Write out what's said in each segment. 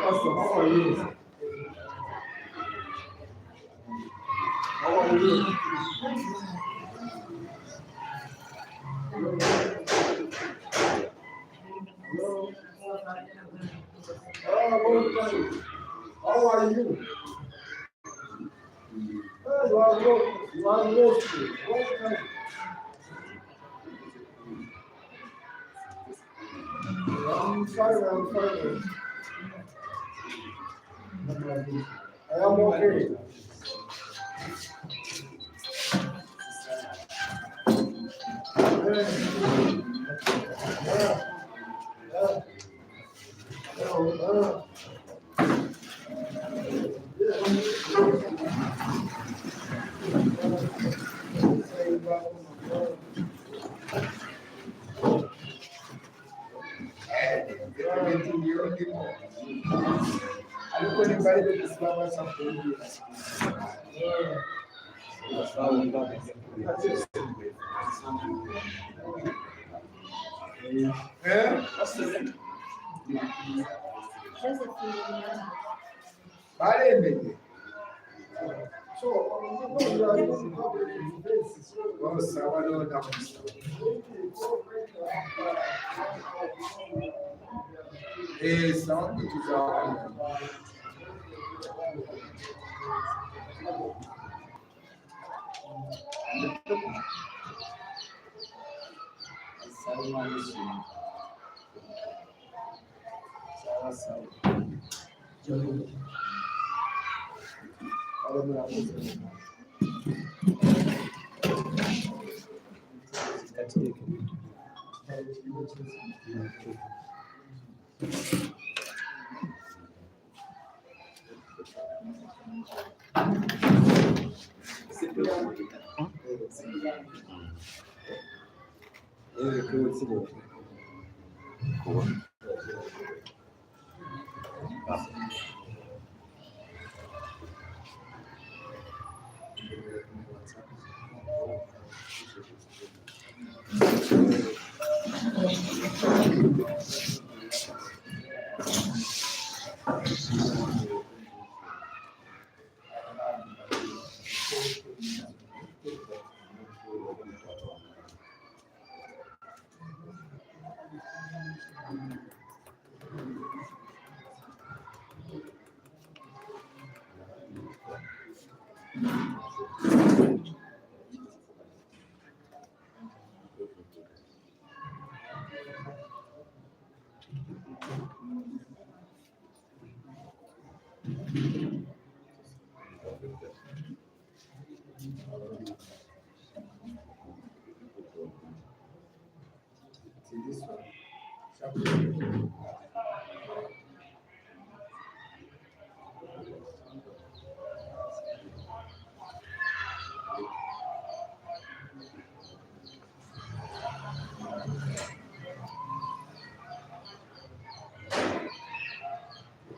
Pastor, how are you? How are you? Hello. How are you? You are lost. I'm fine. I am okay.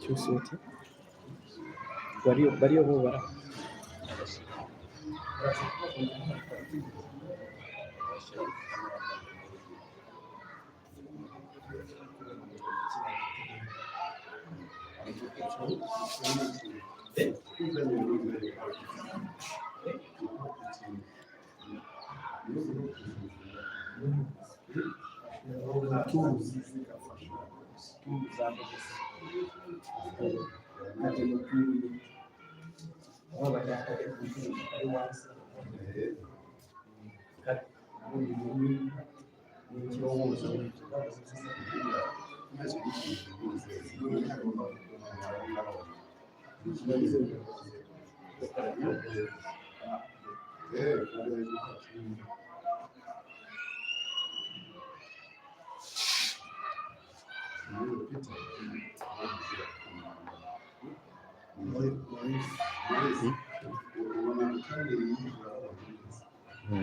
cyose bariyo bo bara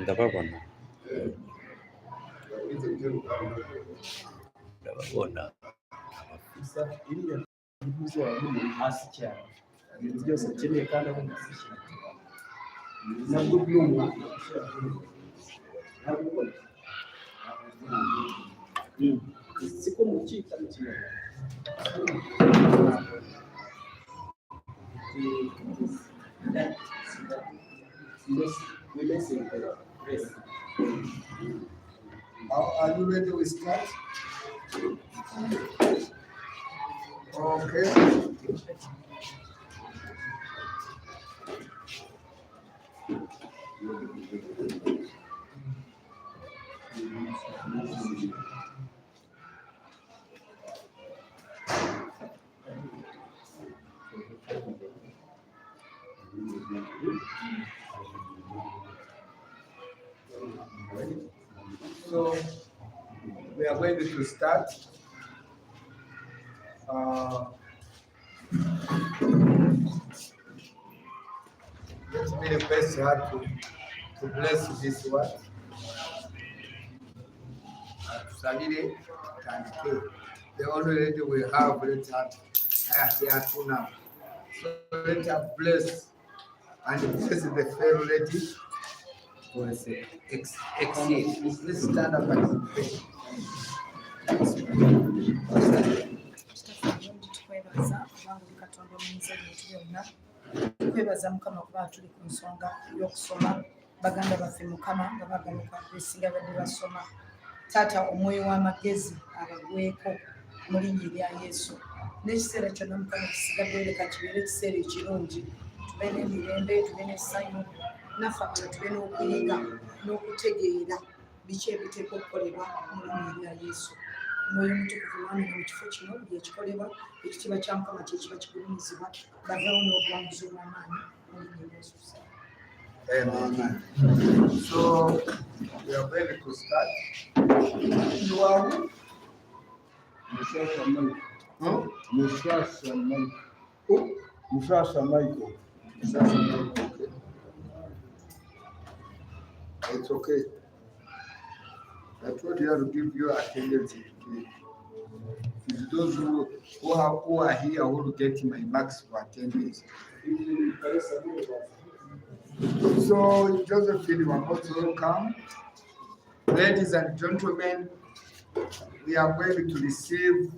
ndababona iriya ivuze muri hasi cyane ibintu byose akeneye kandi aho umushyira nabwo byumva ntabwo siko mukita mu Are you ready to start? Okay. So we are going to start. Let me request you to bless this word. The only lady we have, let's have, they are two now. So let's have bless and bless the fellow lady. Let's stand up and pray. Kwebaza mukama kuba tuli ku nsonga y'okusoma baganda baffe mukama nga bagamuka besinga badde basoma taata omwoyo w'amagezi abagweko mu linnya erya Yesu n'ekiseera kyonna mukama kisigadde leka kibeere ekiseera ekirungi tube n'emirembe tube n'essanyu naffe abala tube n'okuyiga n'okutegeera biki ebiteekwa okukolebwa mu linnya erya Yesu omwoyo omutukuvu wamenya mu kifo kino buli ekikolebwa ekitiibwa kya mukama kye kiba kigulumizibwa bavawo n'obuwanguzi obw'amaanyi mu linnya erya Yesu. Amen. So we are ready to start. You are Mushasha Michael. Mushasha Michael. Mushasha Michael. It's okay. I told you to give your attendance. It's those who are here who will get my marks for attendance. So, Josephine, you are most welcome. Ladies and gentlemen, we are going to receive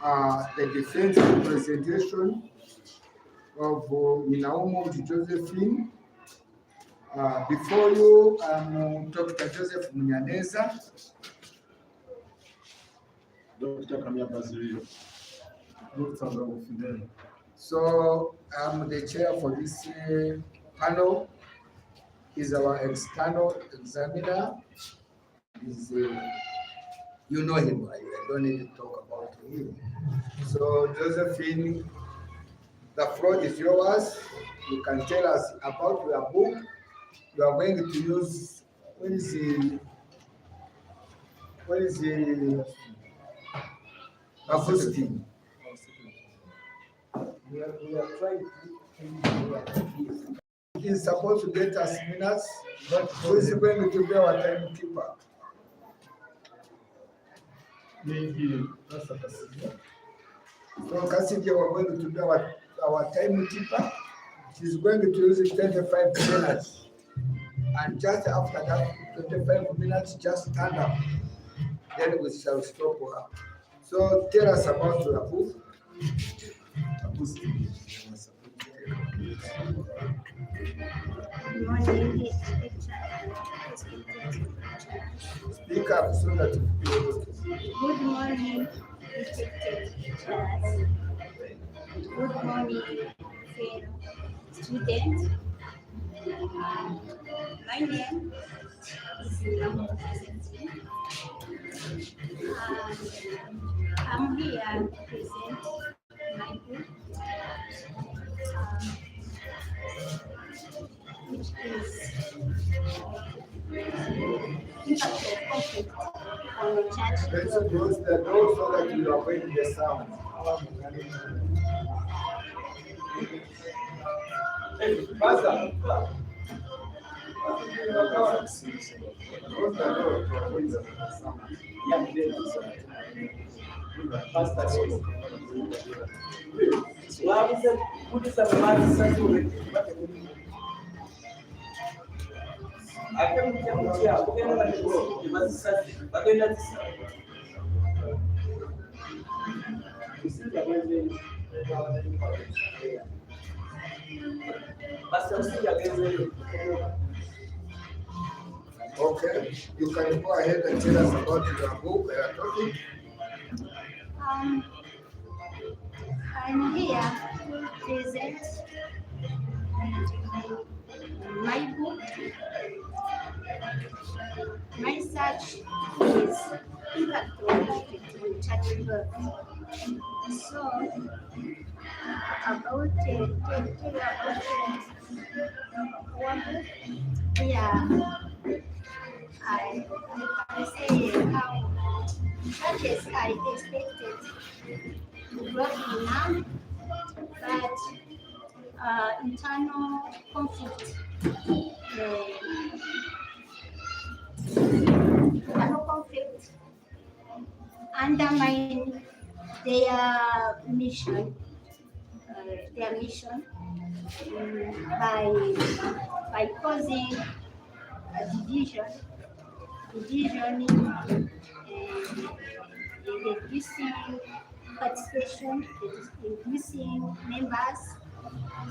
the defense presentation of Minaumo Josephine. Before you, I'm Dr. Joseph Munyaneza. Dr. Kamia Basilio. Dr. Fidel. So I'm the chair for this panel. He's our external examiner. He's, you know him, I don't need to talk about him. So Josephine, the floor is yours. You can tell us about your book. You are going to use, what is the Augustine? We are trying to. He's supposed to get us minutes, but who is going to be our timekeeper? Maybe that's a possibility. So Cassidy, we're going to do our timekeeper. She's going to use 25 minutes. And just after that 25 minutes, just stand up. Then we shall stop her. So tell us about your book. Good morning, Speak up so that you be able to see. good morning, respected teachers. Good morning, fellow students. My name is Namu Kasseti. I'm here to present my book, which is Impact of Conflict on the Church Let's Growth. close the door so that you avoid the sound. Pastor. Close the door to avoid the sound. Okay, you can go ahead and tell us about your book, topic. I'm here to present my book. My search is Impact of Conflict on Church Growth. So, about tell you about our book. Yeah, I can say how churches are expected to grow enough, but internal conflict, undermine their mission, by causing a division, reducing participation, reducing members,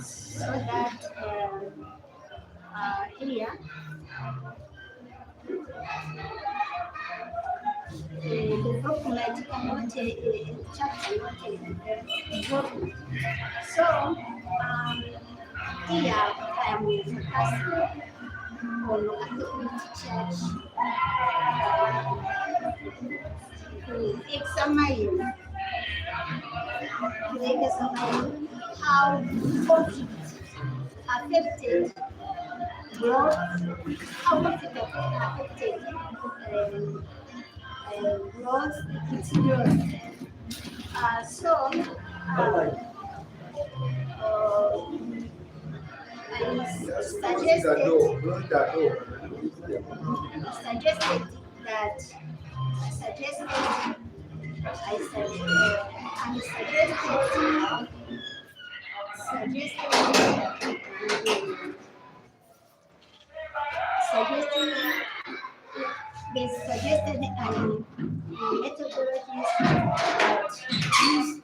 so that here the document not a chapter, not a document. So here I am focusing on Catholic Church to examine how conflict affected growth, how conflict affected growth, its growth. So I suggested methodologies that used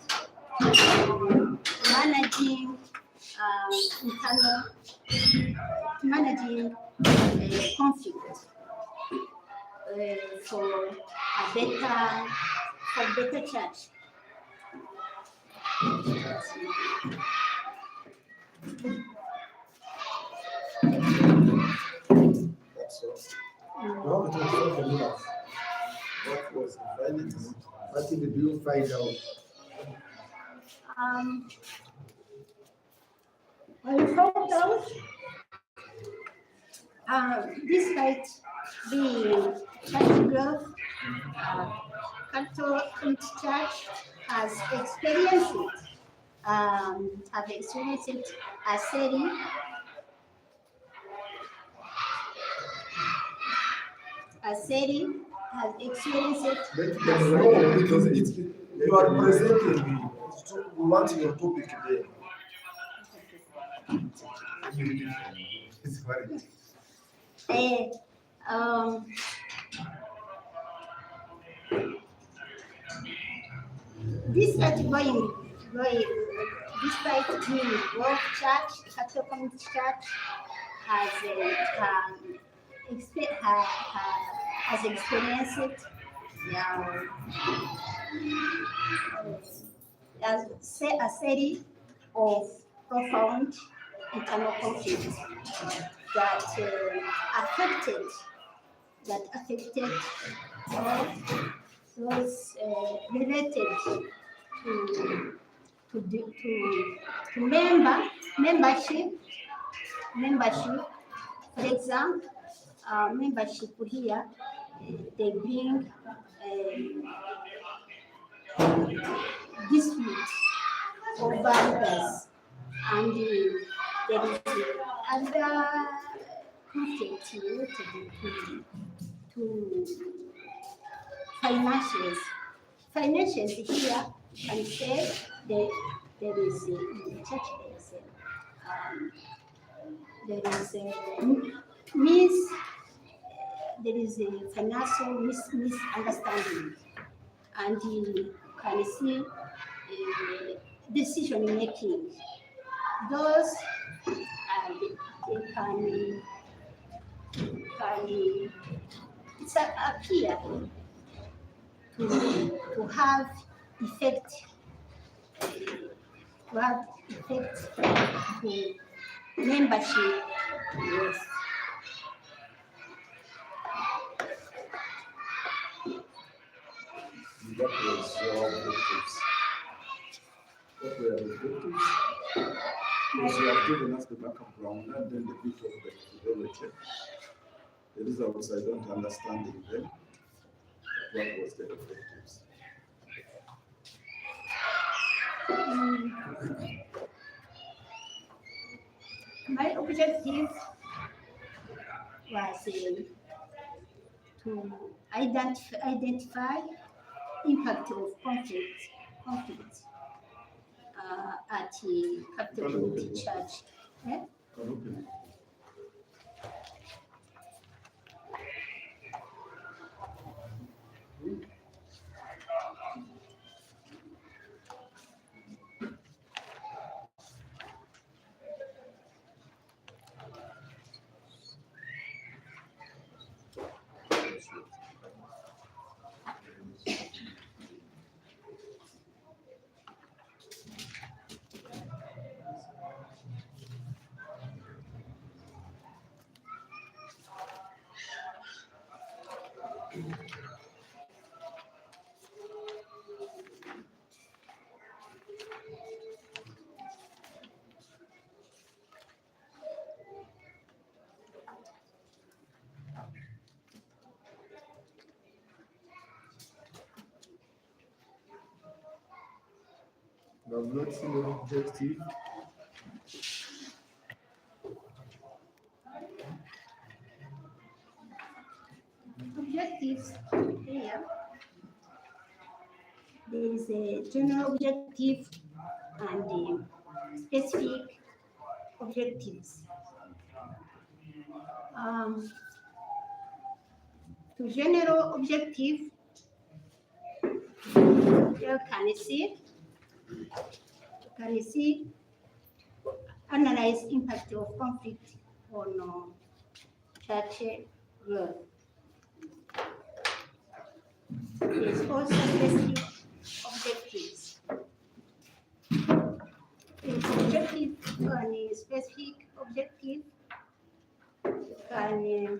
managing conflict for better church. That's all. What was the findings? What did you find out? I found out, despite the church growth, Catholic Church has experienced it. Have experienced it as setting. Has experienced it. You are presenting. we want your topic there. Um, despite despite being Grove Church, Capital Community Church has experienced a series of profound internal conflicts that affected those related to membership. For example, membership here, they bring disputes over others, and there is other conflict related to financials. Financials here, and say there is in the church there is a financial misunderstanding, and you can see decision making. Those they can it's appear to have effect to membership. Yes. That was your objectives. What were the objectives? Because you have given us the background and then the bit of the methodology. The results I don't understand in them. What was the objectives? My objective was to identify impact of conflict at the Capital Community Church. Eh? You have not seen the objective. Objectives here. There is a general objective and specific objectives. To general objective, you can see analyze impact of conflict on church growth. There's also specific objectives. Objective and a specific objective can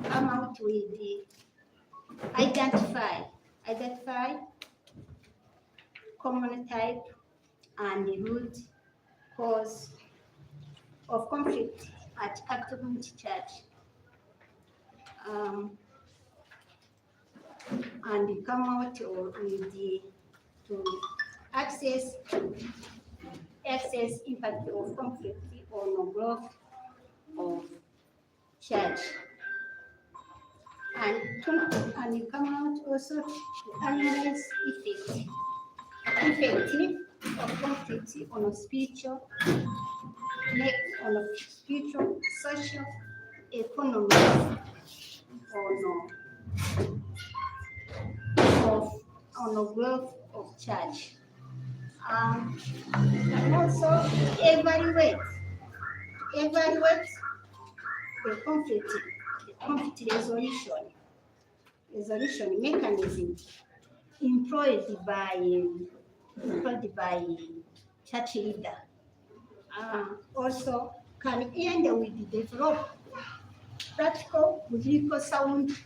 come out with the identify common type and the root cause of conflict at Capital Community Church. And come out with the to access impact of conflict on growth of church, and come out also to analyze effective of conflict on a spiritual, social, economic, on the growth of church. And also evaluate the conflict resolution mechanism employed by church leader. Also can end with develop practical biblical sound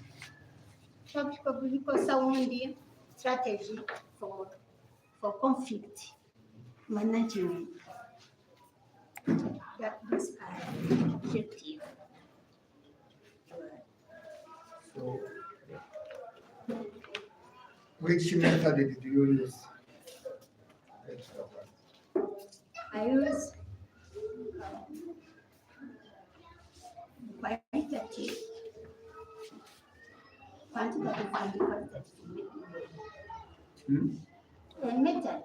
strategy for conflict management. That is our objective. So, which method did you use? I use qualitative, quantitative, and qualitative method.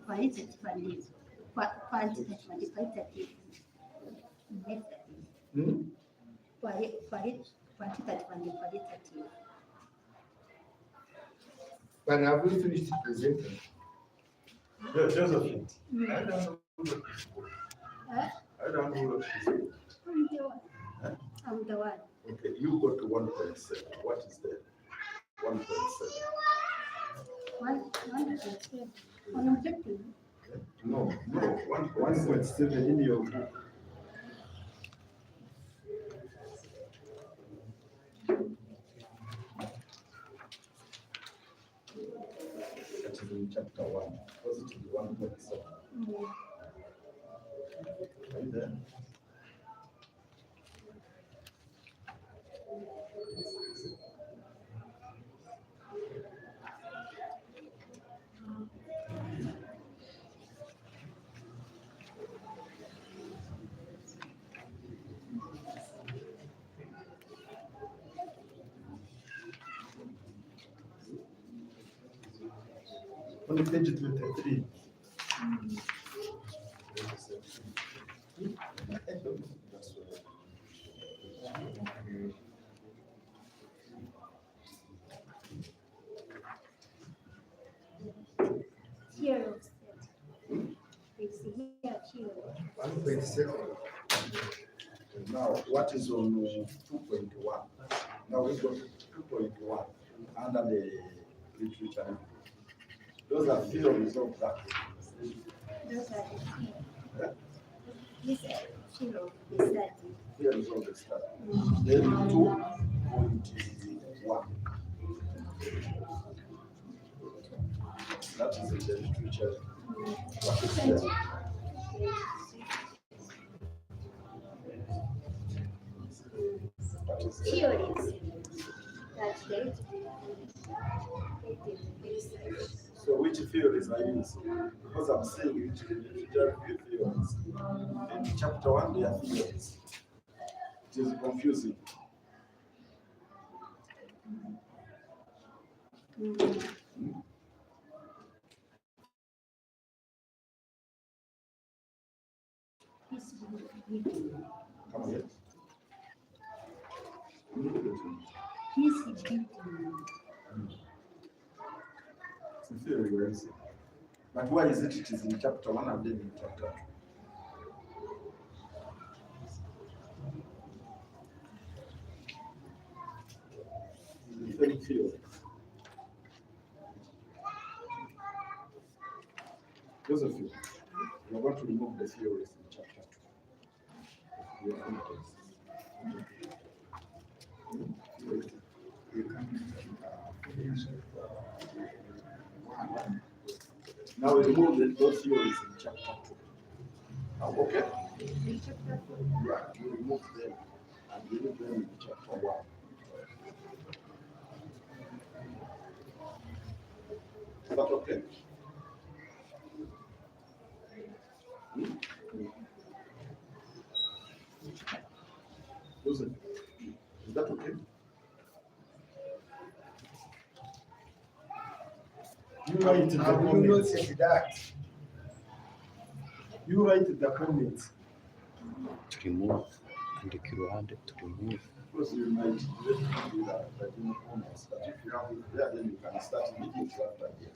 Qualitative and quantitative and qualitative method. Quantitative and qualitative. But have we finished presenting? Josephine, Mm. I don't know. Huh? I don't know. I'm the one. I'm the one. Okay, you go to 1.7. What is that? 1.7. One percent. On objective. No, 1.7 in your book. That is in chapter 1. Positive 1.7. Are you there? On the page 23. Theory of state. It's here, theory. 1.7. Now, what is on 2.1? Now we go to 2.1 under the literature. Those are theories of that. Those are the theory. This is theory of the study. Theories of the study. Then 2.1. That is in the literature. What is there? What is there? Theories that they research. So which theories are using? Because I'm saying which literature theories. In chapter 1, they are theories. It is confusing. Peace be with you. Come again. Peace be with you. It's a theory, where is it? But why is it? It is in chapter 1 and then in chapter 2. It's the same theory. Josephine, we are going to remove the theories in chapter 2. We are going Now we remove those theories in chapter 2. Okay? Yeah, we remove them and leave them in chapter 1. Is that okay? write in the Have you comments. noted that? You write in the comments. to remove andika iruhande to remove. Because you might let me do that, but in the comments. But if you have it there, then you can start immediately after here.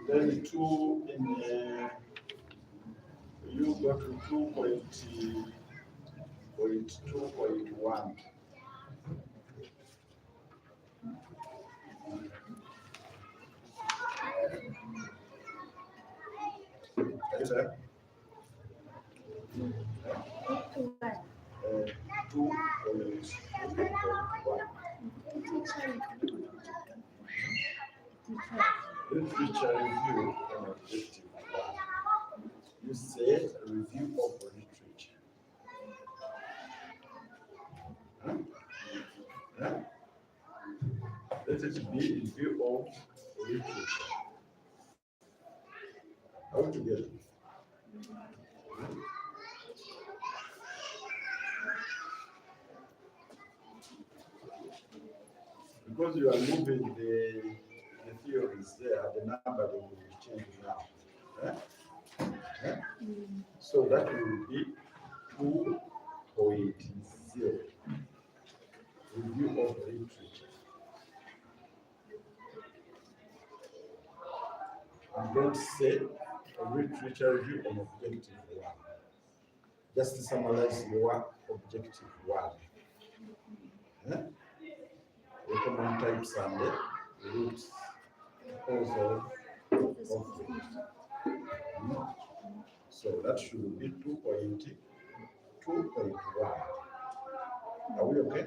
Then 2 in you go to 2.2.1. Is that? 2.2.1. Literature review on objective 1. You say review of literature. Huh? Huh? Let it be review of literature. How to get it? Because you are moving the theories there, the number will be changed now. Huh? Huh? So that will be 2.0. Review of literature. And don't say a literature review on objective 1. Just to summarize your objective 1. Huh? The common types and the roots also conflict. So that should be 2.1. Are we okay?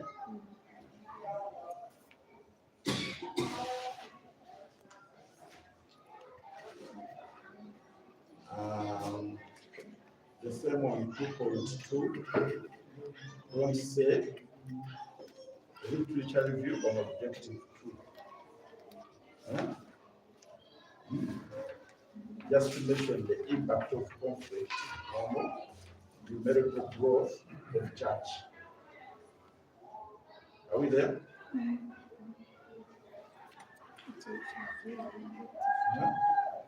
The same one 2.2. Don't say literature review on objective 2. Huh? Just to mention the impact of conflict on numerical growth of church. Are we there? Yeah.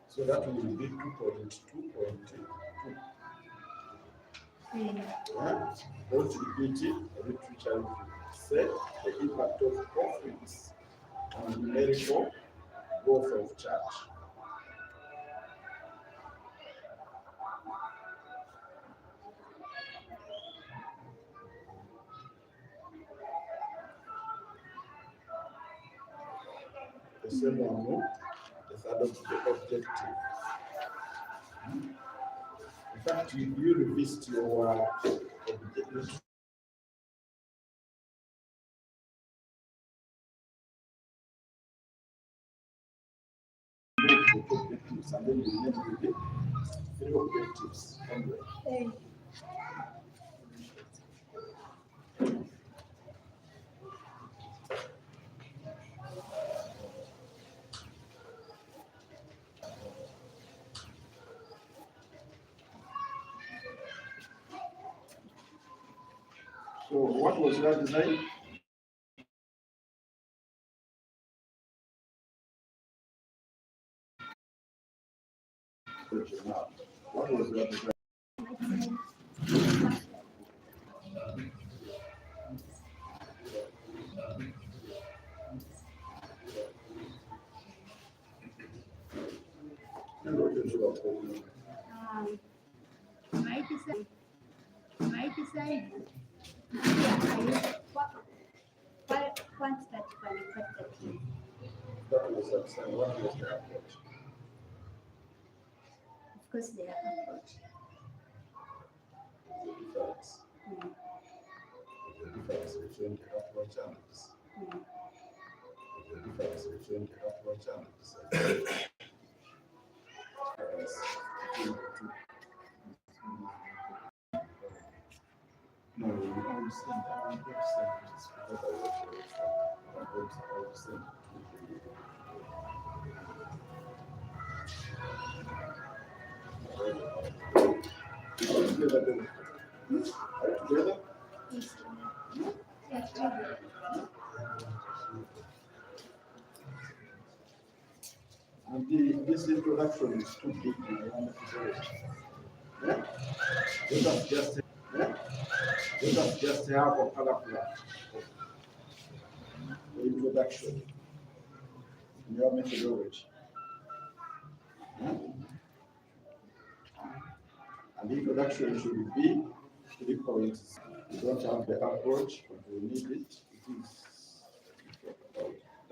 So that will be 2.2.2. Yeah. Don't repeat it, literature review. Say the impact of conflicts on numerical growth of church. The same one, the third of the objective. In fact, you revisit your objective. Objectives, and then you need to be 3 objectives anyway. So what was your design? What was your design? My design. Quantitative and qualitative. That was the design. What was the approach? Of course, they are approach. The difference. The difference between the approach and the design. The difference between the approach and the design. No, you understand that. You understand this because I was I'll send. Together then. Are you together? Yes, yeah, together. And this introduction is too big. I want to do it. Yeah? Let us just have a paragraph of the introduction in your methodology. Yeah? And the introduction should be 3 points. You don't have the approach, but you need it. It is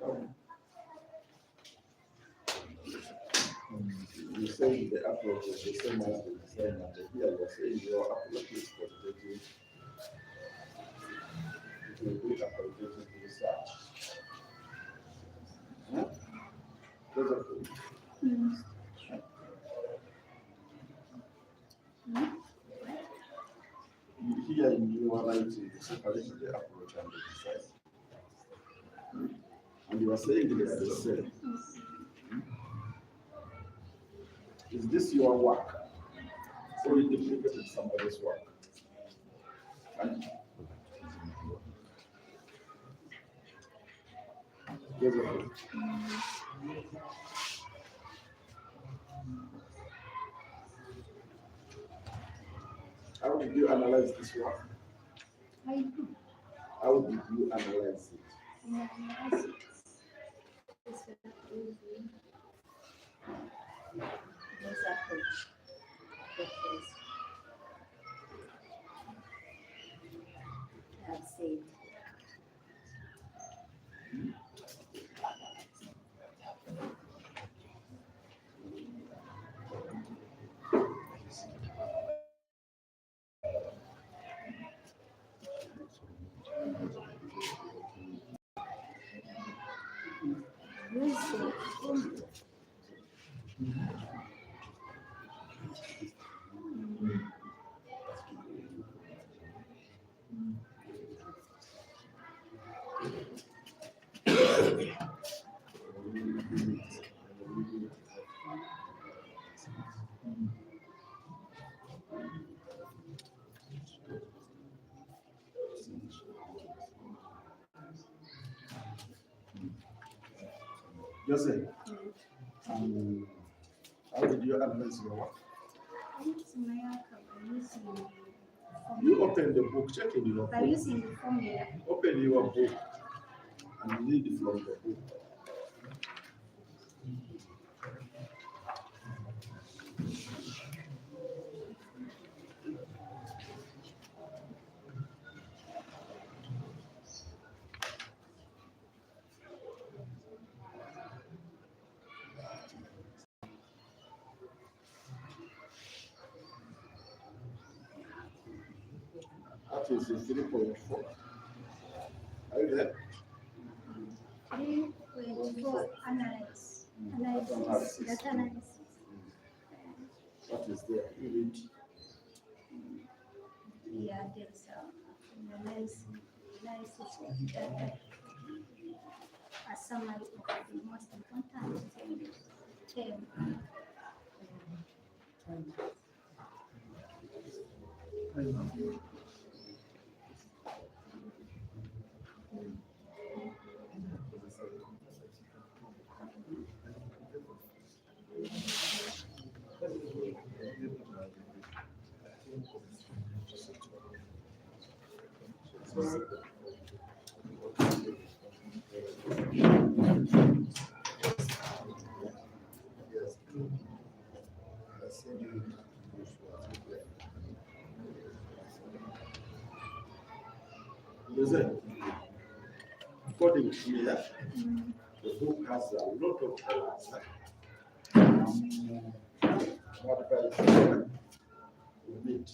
down. You say the approach is the same as the design, and here you are saying your approach is qualitative. It will be a qualitative research. Huh? Those are good. Here you are writing to separate the approach and the design. And you are saying they are the same. Is this your work? Or you duplicated somebody's work? And Josephine, how did you analyze this work? I do. How did you analyze it? Yeah, I see. This approach. I've said. Joseph, how did you analyze your work? You open the book, check in your By book. using the formula. Open your book and read from the book. That is 3.4. Are you there? 3.4 analysis. Analysis. Data analysis. What is there? You read. Yeah, there's analysis of data. A summary of the most important term. Joseph, according to me, the book has a lot of errors. What advice we meet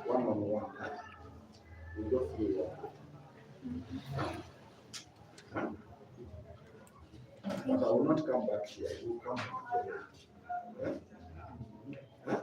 one-on-one? We go through your book. But I will not come back here. I will come back here. Yeah? Huh?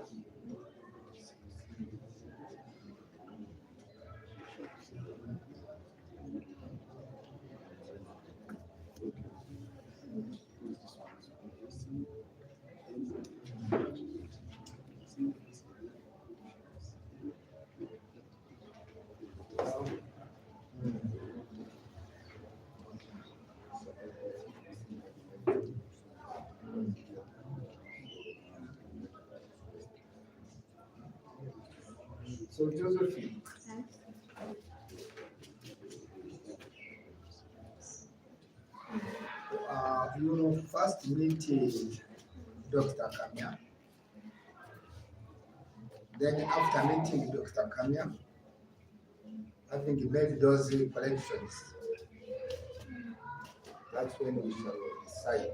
So Josephine, you know, first meeting Dr. Kamya. Then after meeting Dr. Kamya, I think he made those corrections. That's when we shall decide.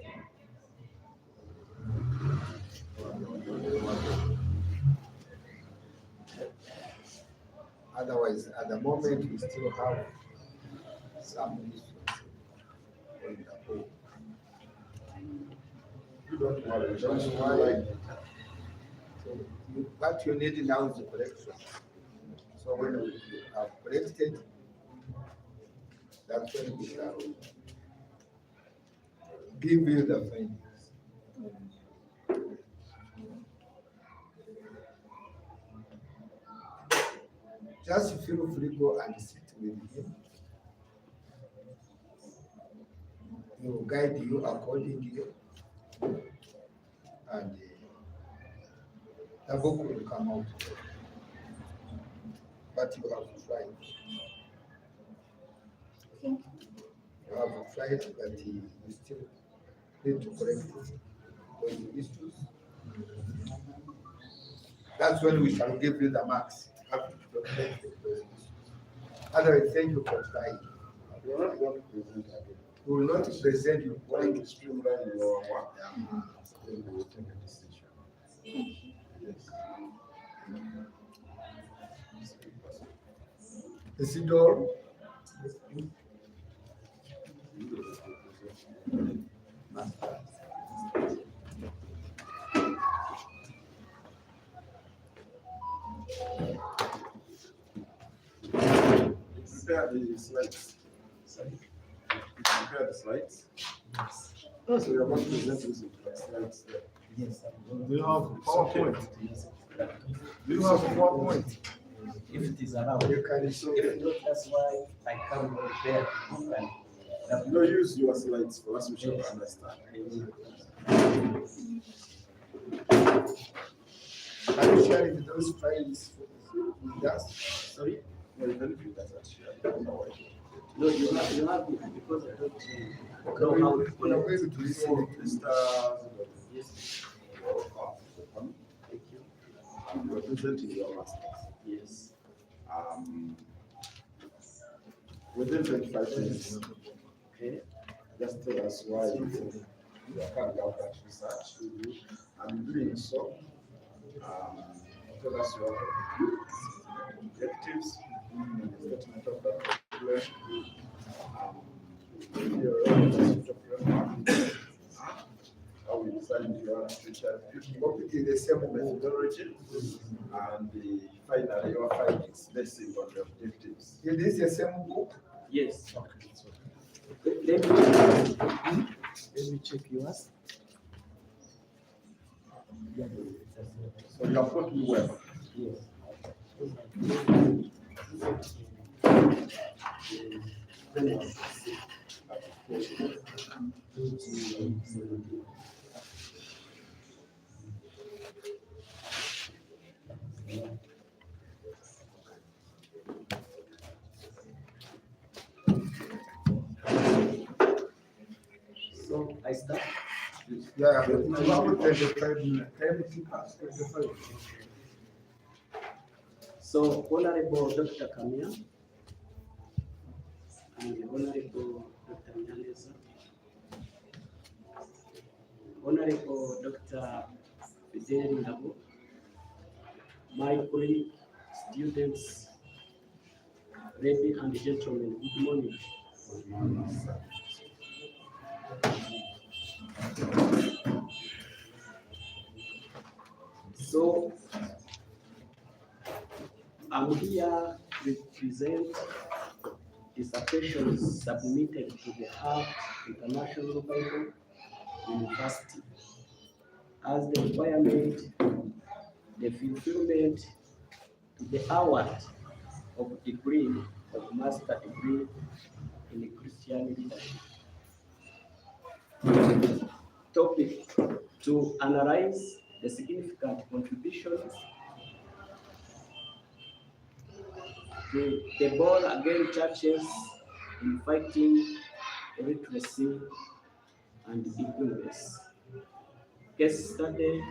Otherwise, at the moment, we still have some issues on the book. You don't worry. Don't worry. So what you need now is the correction. So when we have corrected, that's when we shall give you the findings. Just feel free, go and sit with him. He will guide you accordingly, and the book will come out. But you have to try. You have to try it, but you still need to correct those issues. That's when we shall give you the marks. Have to correct those issues. Otherwise, thank you for trying. You are not going to present again. We will not present you. Going to streamline your work. Then we will take a decision. Yes. Isidore, Prepare the slides. Prepare the slides. So we are going to present using slides there. Yes. Do you have PowerPoint? Do you have PowerPoint? If it is allowed. you can If not, that's why I come prepared. No, use your slides for us, we shall understand. Are you sharing those files with us? Sorry? No, you don't do that actually. No, you have it because I don't Okay, know how we to are connect. going to listen. Mr. Yes. Thank you. You are presenting your masters. Yes. Within 25 minutes, Okay. just tell us why you are carrying out that research. And doing so, tell us your objectives, statement of the population, your pursuit of your market, how we decided your future Topic is the same book. methodology, and finally your findings based on the objectives. Is this the same book? Yes. Okay, so Let me check yours. so you have got to well. Yes. So I start. Yeah, but you have to take the time. So Honorable Dr. Kamya and Honorable Dr. Nyaleza, Honorable Dr. Fidel Ndabo, my colleague, students, ladies and gentlemen, good morning. So I'm here to present dissertations submitted to the Hart International Bible University as the requirement, the fulfillment to the award of degree of master degree in Christian leadership. Topic: to analyze the significant contributions the born again churches in fighting illiteracy and ignorance. Case study,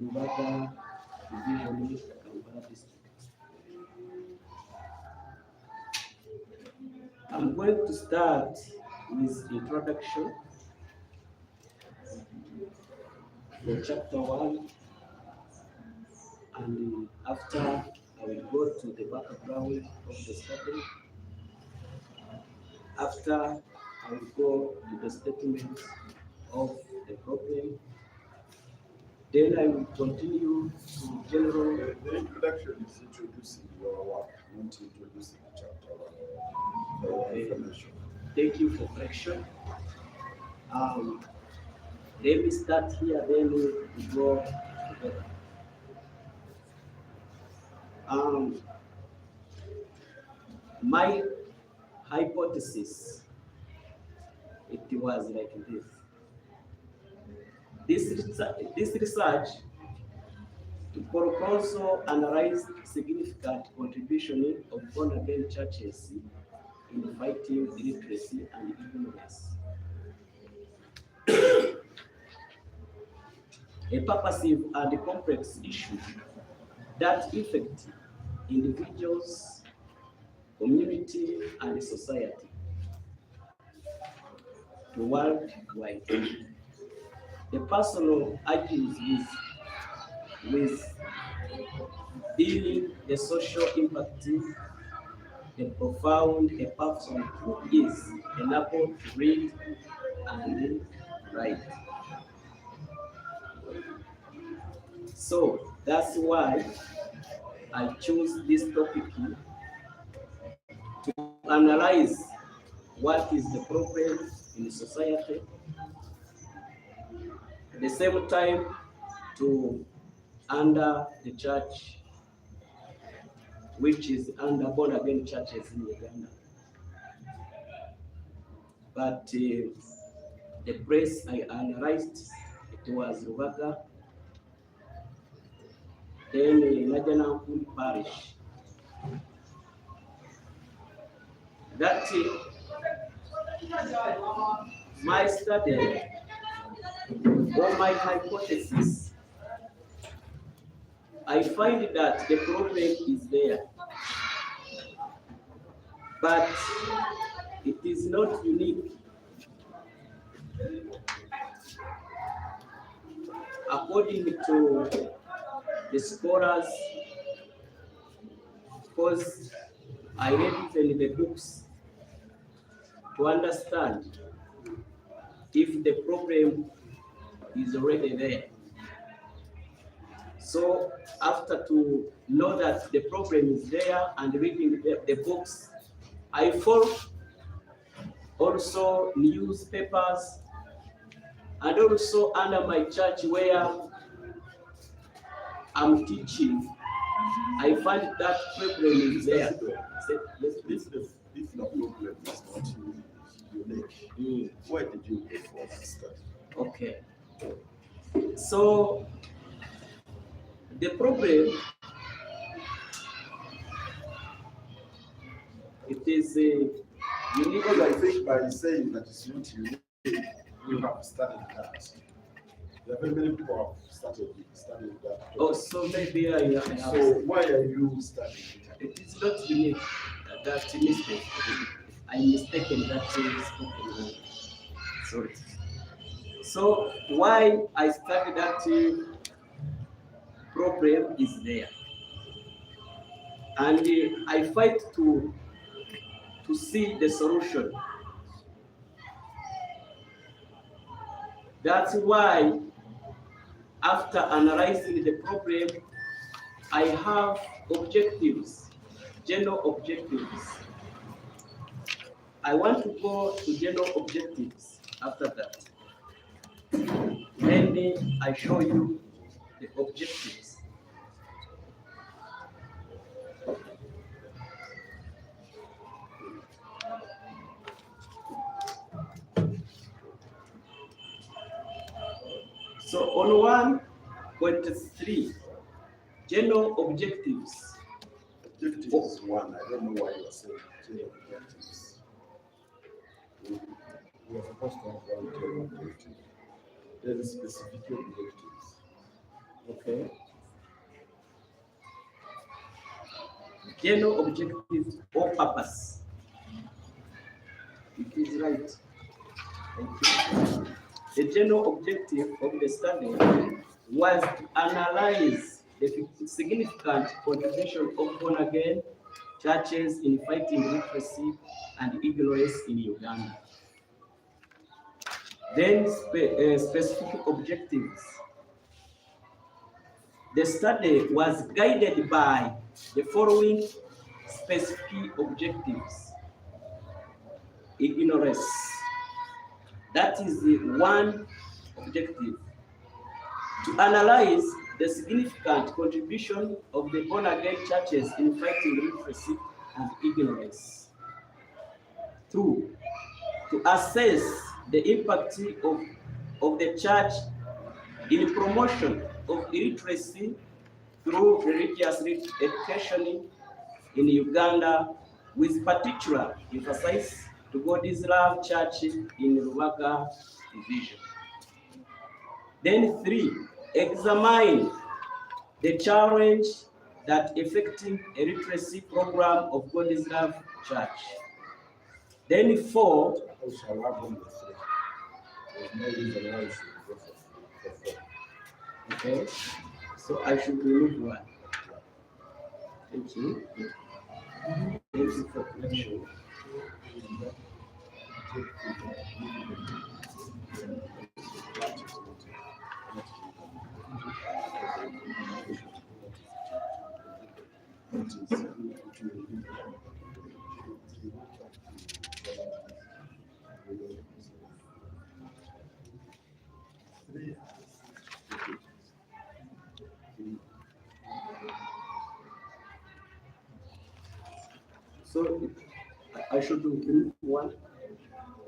Rubaga Division, Kampala District. I'm going to start with introduction for chapter 1, and after I will go to the background of the study. After I will go to the statement of the problem. Then I will continue to general. The introduction is introducing your work, not introducing the chapter 1. Information. Thank you for correction. Let me start here, then we go together. My hypothesis, it was like this. This research also analyzed significant contribution of born-again churches in fighting illiteracy and ignorance. A purposive and complex issue that affects individuals, community, and society worldwide. The personal argues with dealing the social impact, the profound a person who is enabled to read and write. So that's why I chose this topic to analyze what is the problem in society, at the same time to under the church, which is under born again churches in Uganda. But the place I analyzed, it was Rubaga, then Najanankuli Parish. That my study or my hypothesis, I find that the problem is there, but it is not unique. According to the scholars, because I read even the books to understand if the problem is already there. So after to know that the problem is there and reading the books, I follow also newspapers and also under my church where I'm teaching, I find that problem is there. This problem is not unique. Why did you go for that study? Okay. So the problem, it is unique. Because I think by saying that it's not unique, you have studied that. There are very many people who have studied that. Oh, so maybe I have. So why are you studying it? It is not unique. That mistake. I'm mistaken that is spoken. Sorry. So why I studied that problem is there, and I fight to see the solution. That's why after analyzing the problem, I have objectives, general objectives. I want to go to general objectives after that. Then I show you the objectives. So on 1.3, general objectives. Objective is one. I don't know why you are saying chain objectives. We are supposed to have one chain objective. There is specific objectives. Okay. General objectives or purpose. It is right. Thank you. The general objective of the study was to analyze the significant contribution of born-again churches in fighting literacy and ignorance in Uganda. Then specific objectives. The study was guided by the following specific objectives. Ignorance. That is the one objective. To analyze the significant contribution of the born-again churches in fighting literacy and ignorance. 2. To assess the impact of the church in promotion of illiteracy through religious education in Uganda, with particular emphasis to God's Love Church in Rubaga Division. Then 3, examine the challenge that affecting a literacy program of God's Love Church. Then 4, We shall have only three. There's no reason why we should go for four. okay, so I should remove 1. Thank you. Thank you for correction. So I should remove 1.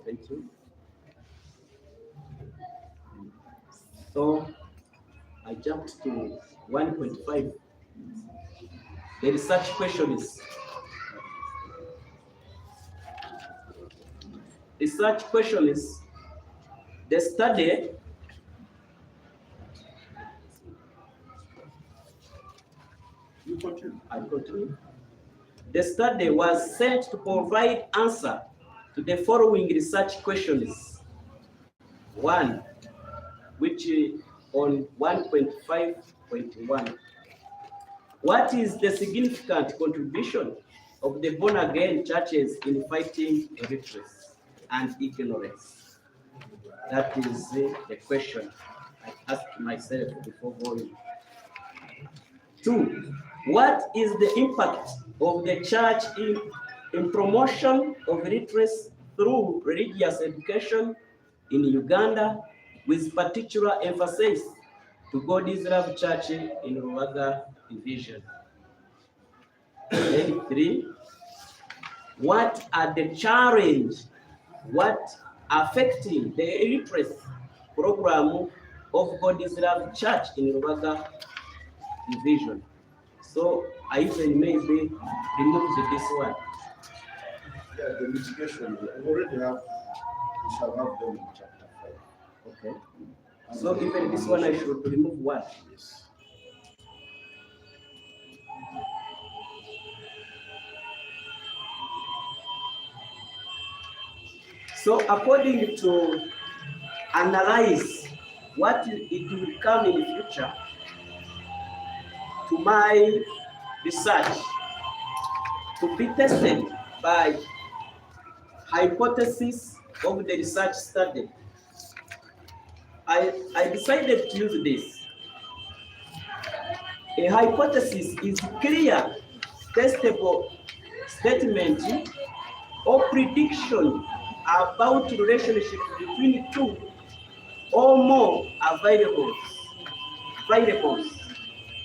Thank you. So I jumped to 1.5. The research question is the study You continue. I continue. The study was sent to provide answer to the following research questions. 1, which is on 1.5.1. What is the significant contribution of the born-again churches in fighting illiteracy and ignorance? That is the question I asked myself before going. 2, what is the impact of the church in promotion of literacy through religious education in Uganda, with particular emphasis to God's Love Church in Rubaga Division? Then 3, what are the challenges affecting the illiteracy program of God's Love Church in Rubaga Division? So I even maybe removed this one. Yeah, the mitigation, we already have, we shall have them in chapter 5. Okay. So even this one I should remove 1. Yes. So according to analyze what it will come in the future, to my research to be tested by hypothesis of the research study, I decided to use this. A hypothesis is clear, testable statement or prediction about relationship between 2 or more variables.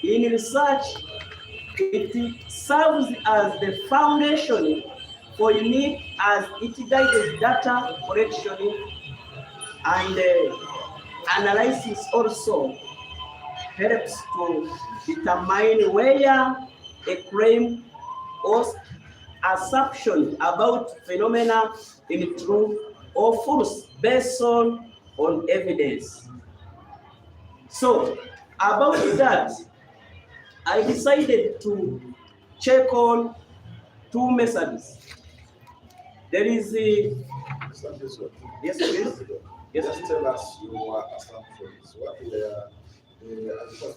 In research, it serves as the foundation for unique as it guides data collection and analysis. Also helps to determine where a claim or assumption about phenomena in truth or false based on evidence. So about that, I decided to check on two methods. There is a yes, please. Yes, Just tell us your assumptions. What were the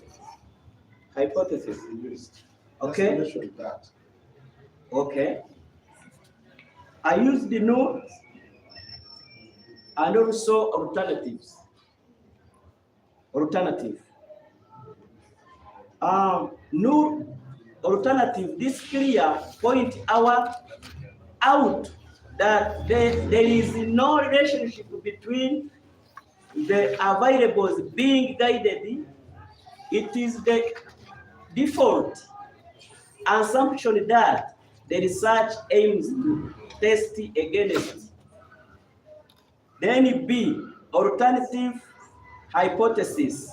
hypothesis. you used? Okay. Just mention that. Okay. I used the nodes and also alternatives. Alternative. No alternative. This clear point out that there is no relationship between the variables being guided. It is the default assumption that the research aims to test against. Then B, alternative hypothesis.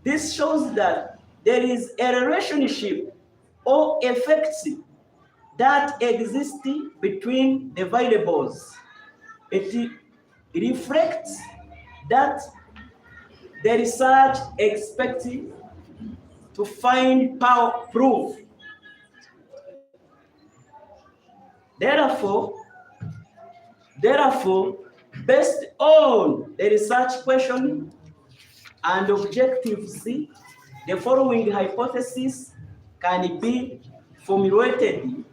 This shows that there is a relationship or effects that exist between the variables. It reflects that the research expects to find power proof. Therefore, based on the research question and objectives, the following hypothesis can be formulated.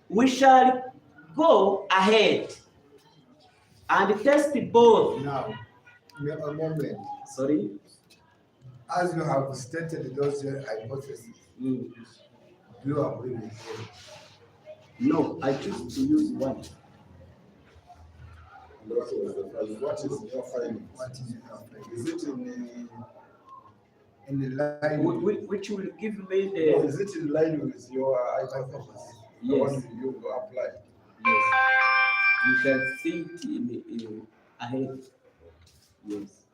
We shall go ahead and test both. Now, a moment. Sorry? As you have stated those hypotheses, do you agree with them? No, I choose to use one. What was the first? What is your finding? What is your finding? Is it In the line? Which will give me no, the is it in line with your hypothesis? The Yes. one you applied. yes. You can think in ahead. Yes.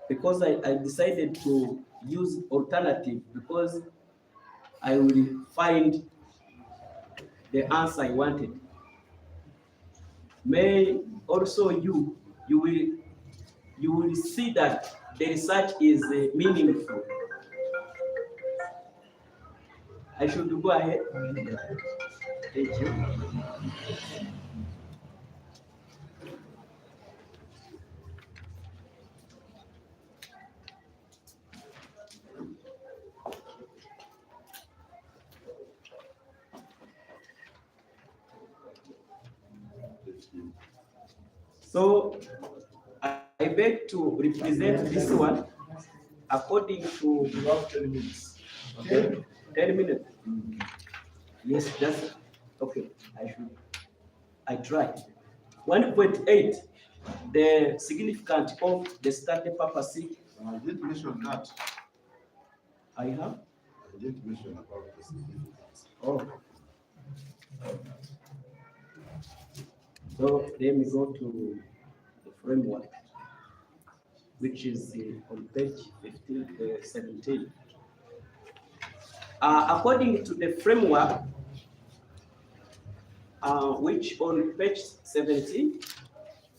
Because I decided to use alternative because I will find the answer I wanted. May also you will see that the research is meaningful. I should go ahead. Thank you. So I beg to represent this one according to You have 10 minutes. okay, 10 minutes. Yes, that's okay. I try. 1.8, the significance of the study purpose. I didn't mention that. I have. I didn't mention about the significance. Oh. So let me go to the framework, which is on page 17. According to the framework, which on page 17,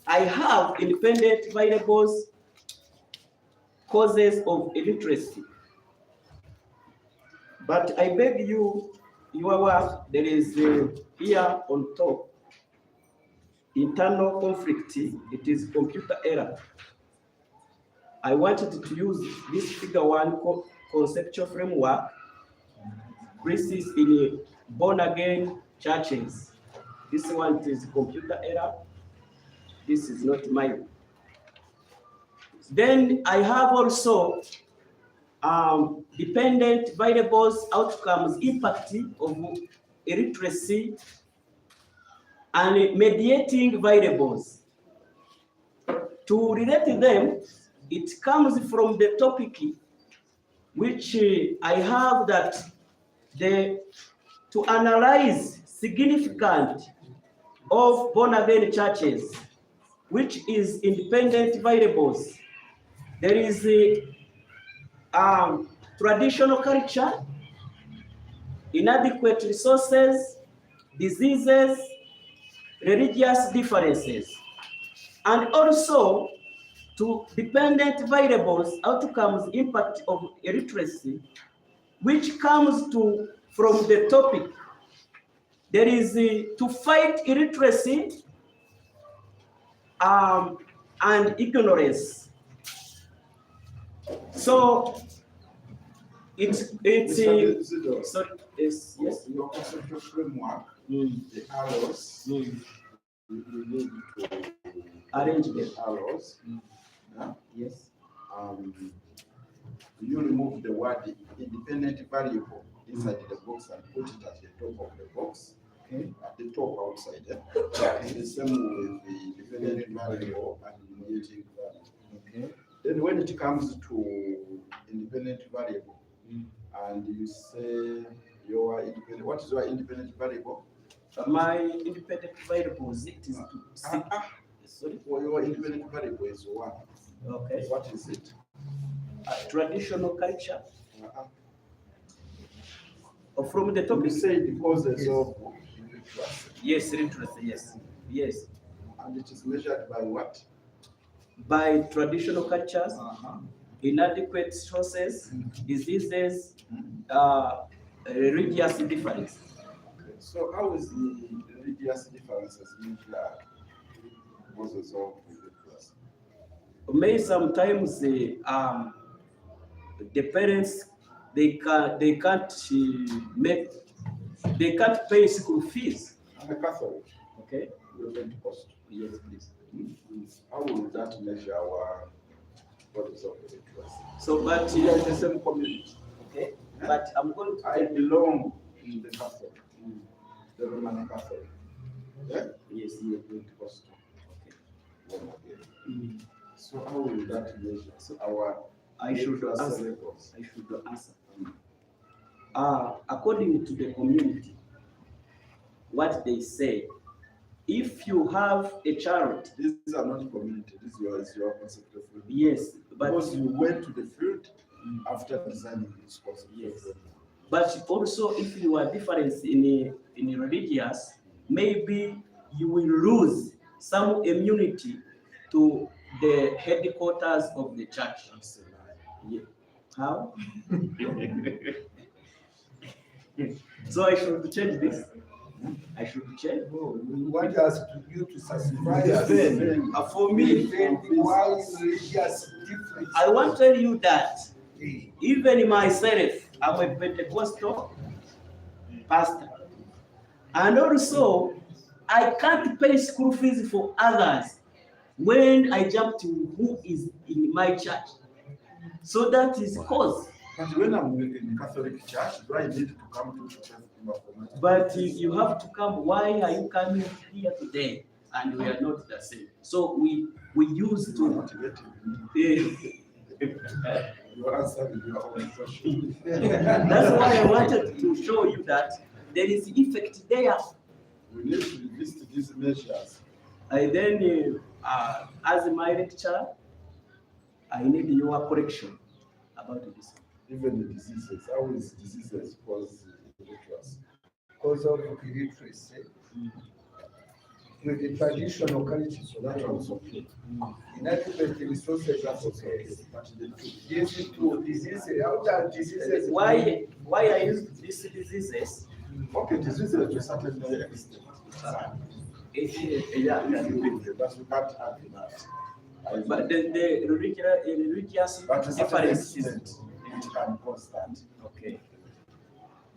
I have independent variables, causes of illiteracy. But I beg you, your work, there is here on top, internal conflict, it is computer error. I wanted to use this figure 1 conceptual framework. This is in born again churches. This one is computer error. This is not mine. Then I have also dependent variables, outcomes, impact of illiteracy, and mediating variables. To relate them, it comes from the topic which I have that to analyze significance of born-again churches, which is independent variables. There is a traditional culture, inadequate resources, diseases, religious differences, and also to dependent variables, outcomes, impact of illiteracy, which comes from the topic. There is to fight illiteracy and ignorance. So it's sorry, yes. Your conceptual framework, Mm. the arrows, Mm. you need to Arrange the them. arrows. Yeah? Yes. You remove the word independent variable inside the box and put it at the top of the box. Okay. At the top outside. It's the same with the independent variable and uniting variable. Okay. Then when it comes to independent variable, Mm. and you say your independent, what is your independent variable? My independent variables, it is to sorry. Well, your independent variable is one. Okay. What is it? Traditional culture. Uh-huh. Or from the We topic. say the causes of illiteracy. Yes, literacy. Yes. Yes. And it is measured by what? By traditional cultures, inadequate resources, diseases, religious difference. Okay. So how is the religious differences measured? Causes of illiteracy. May sometimes the parents they can't pay school fees. I'm a Catholic. Okay. You're Pentecostal. Yes, please. How will that measure our causes of illiteracy? So, but We are in the same community. okay. But I'm going to I belong in the Catholic, the Roman Catholic. Yeah? yes. You are Pentecostal. Okay. Born again. So how will that measure our I should illiteracy answer. levels? I should answer. According to the community, what they say, if you have a child, These are not community, this is your concept of freedom. yes, but Because you went to the field after designing this concept. Yes. Of freedom. but also if you are different in religious, maybe you will lose some immunity to the headquarters of the church. That's a lie. Yeah. How? So I should change this. I should change. No, we want you to satisfy us. Defend. For me, Defend why religious difference. I want to tell you that Eh, even myself, I'm a Pentecostal pastor. And also, I can't pay school fees for others when I jump to who is in my church. So that is cause. But when I'm in Catholic church, do I need to come to church for my But you have to come. Why are you coming here today? And we are not the same. So we used You are to. not getting me. eh, You answer your own question. That's why I wanted to show you that there is effect there. We need to revisit these measures. I then, as my lecturer, I need your correction about this. Even the diseases, how is diseases cause illiteracy? Because of illiteracy, with the traditional culture, So that one's okay. inadequate resources, that's okay. But the two. These two diseases, how are diseases? Why I use these diseases? Okay, diseases to a certain extent. Yeah, But we can't have that. but the religious But to a certain differences. extent, it can cause that. Okay.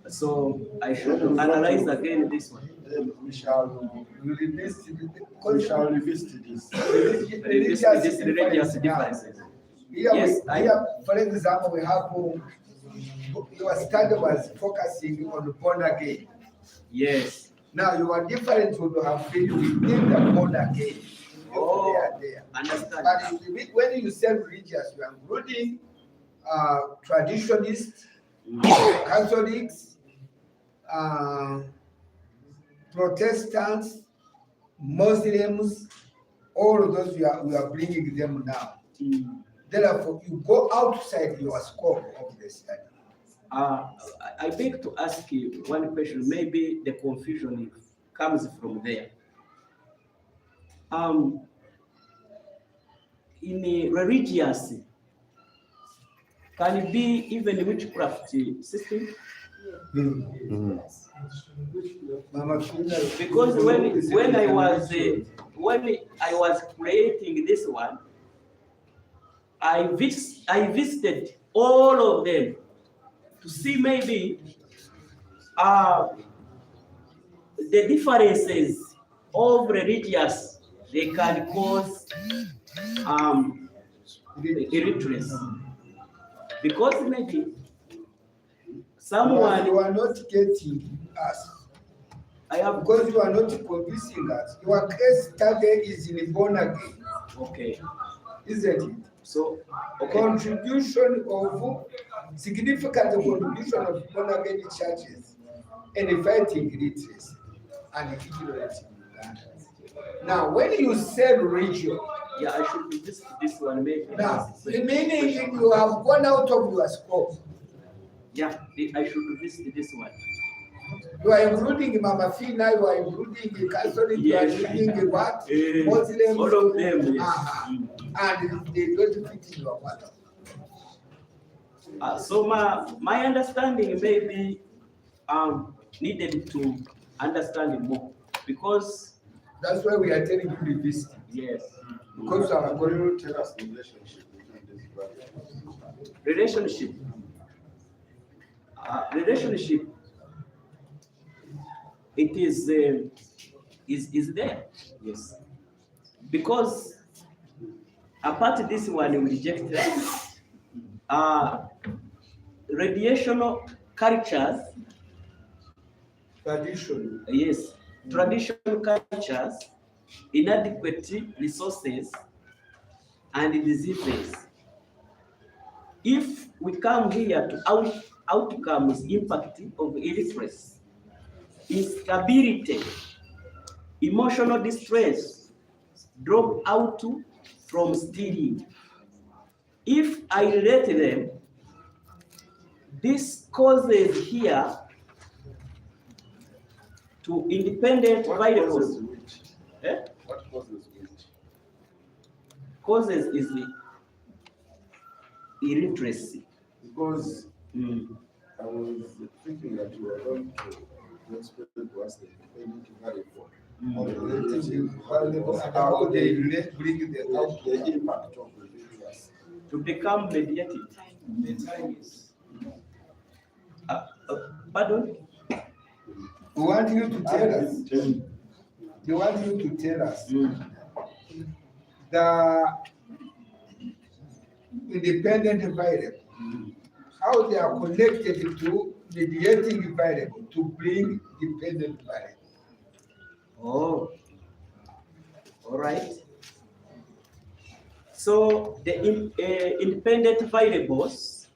So I should analyze again this one. Then we shall Revisit revisit this. This religious differences. Here, Yes, here, for example, we have your study was focusing on born again. Yes. Now your difference would have been within the born again. Oh, They are there. understand. But when you say religious, you are including traditionalists, Catholics, Protestants, Muslims, all of those we are bringing them now. Mm. Therefore, you go outside your scope of the study. I beg to ask you one question. Maybe the confusion comes from there. In a religious, can it be even witchcraft system? Mama Fina, Because when I was creating this one, I visited all of them to see maybe the differences of religious they can cause illiteracy. Because maybe someone you are not getting us. I have Because you are not convincing us. Your case study is in born again, okay. isn't it? So okay. Contribution of significant contribution of born again churches and fighting illiteracy and ignorance in Uganda. Now, when you say religion, Yeah, I should be this one maybe. now meaning you have gone out of your scope. Yeah, I should visit this one. You are including Mama Fina, you are including the Catholic, Yes. you are including what? Muslims. All of them, yes. And they don't fit in your pattern. So my understanding maybe needed to understand it more because That's why we are telling you to visit. yes, Because our Will you tell us the relationship between these brothers? relationship it is there, yes, because apart this one we rejected radiational cultures, Tradition. yes, traditional cultures, inadequate resources and diseases. If we come here to outcomes impact of illiteracy, instability, emotional distress, drop out from stealing. If I relate them, this causes here to independent What variables. causes which? Eh? What causes which? Causes is the illiteracy. Because I was thinking that you were going to explain to us the independent variable of the relative variables, how they bring the impact of religious. To become mediated. Pardon? We want you to tell us. They want you to tell us the independent variable, how they are connected to mediating variable to bring dependent variable. Oh, all right. So the independent variables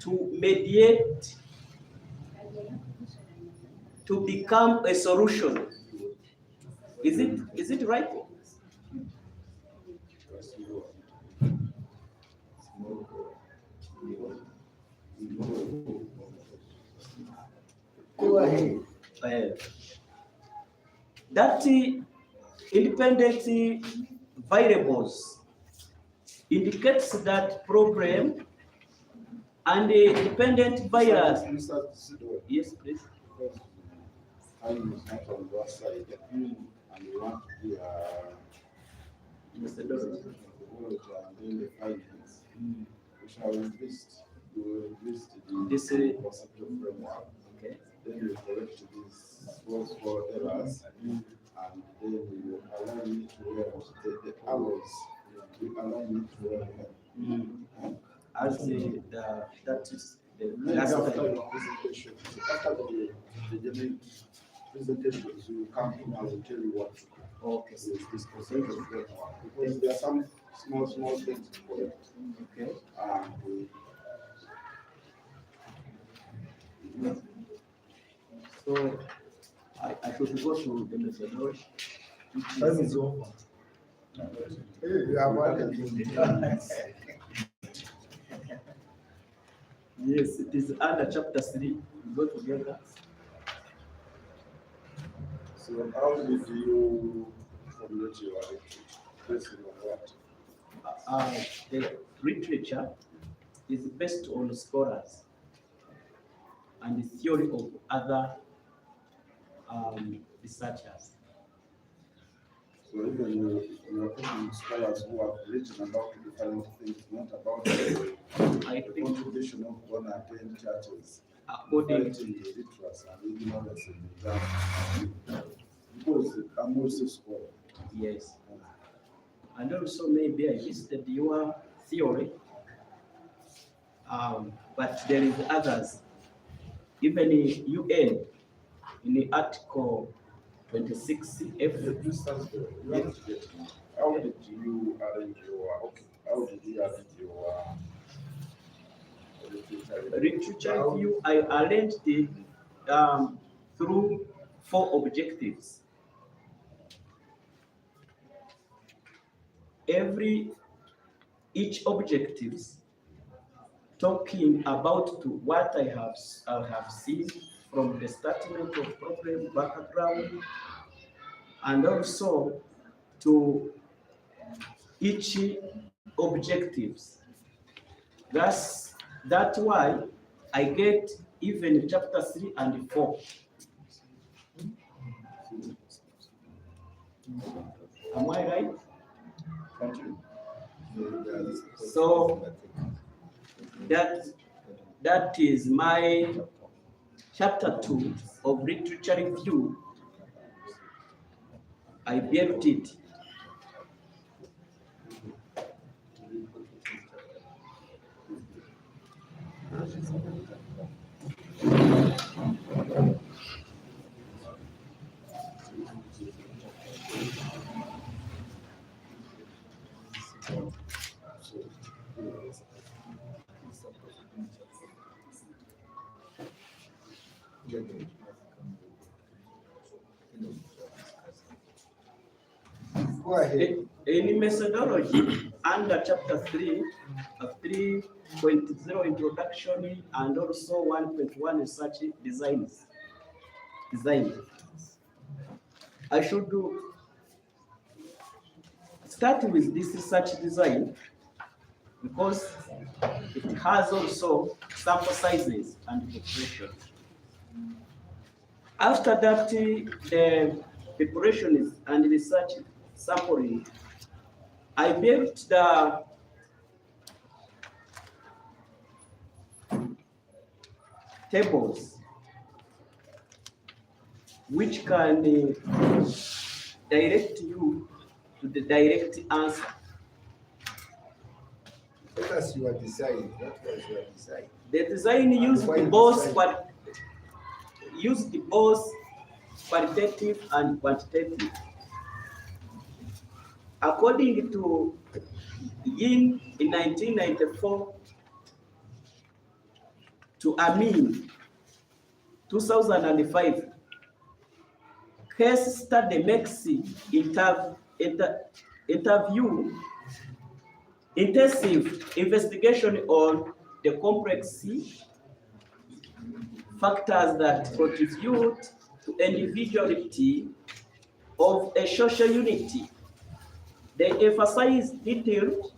to mediate to become a solution. Is it right? Go ahead. That independent variables indicates that problem and the dependent virus. Mr. Sidor, Yes, please. because time is not on your side, and you want to be Mr. Dorothy. the world and then the finance. We shall invest. We will invest This, the conceptual framework. Okay. Then we correct these false for errors, and then we will align it well. The hours we align it well. As that is the Maybe last after time. your presentation, after the general presentations, you will come in, I will tell you what to do. Okay. With this conceptual framework, because there are some small things to correct. Okay. So I should go to the methodology. Time is over. Hey, you have wanted. Yes, it is under chapter 3. We go together. So how did you formulate your literature? Based on what? The literature is based on scholars and the theory of other researchers. So even you are talking scholars who have written about different things, not about the I think contribution of born-again churches, according fighting the literacy and ignorance in that. Because I'm also a scholar. yes. And also maybe I listed your theory, but there is others. Even in UN, in the article 26F, This has the, you have to get me. How did you arrange your, okay, how did you arrange your literature? literature review, I arranged it through 4 objectives. Each objectives talking about to what I have seen from the statement of problem background, and also to each objectives. That's why I get even chapter 3 and 4. Am I right? Continue. So that is my chapter 2 of literature review. I built it. Go ahead. In methodology, under chapter 3 of 3.0 introduction and also 1.1 research design. I should start with this research design because it has also sample sizes and population. After that, the preparation is and research sampling, I built the tables which can direct you to the direct answer. Let us your design. What was your design? The design used Why both design? qualitative and quantitative. According to Yin in 1994 to Amin 2005, case study makes intensive investigation on the complex factors that contribute to individuality of a social unity. They emphasize detailed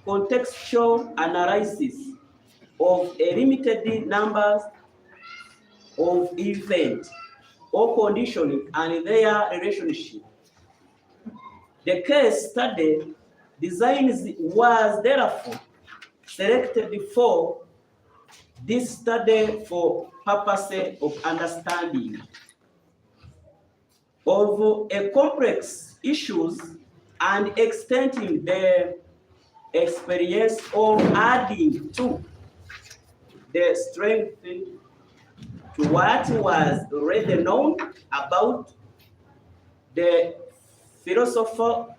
contextual analysis of a limited number of events or conditions and their relationship. The case study designs was therefore selected for this study for purposes of understanding of a complex issues and extending the experience or adding to the strength to what was already known about the philosophic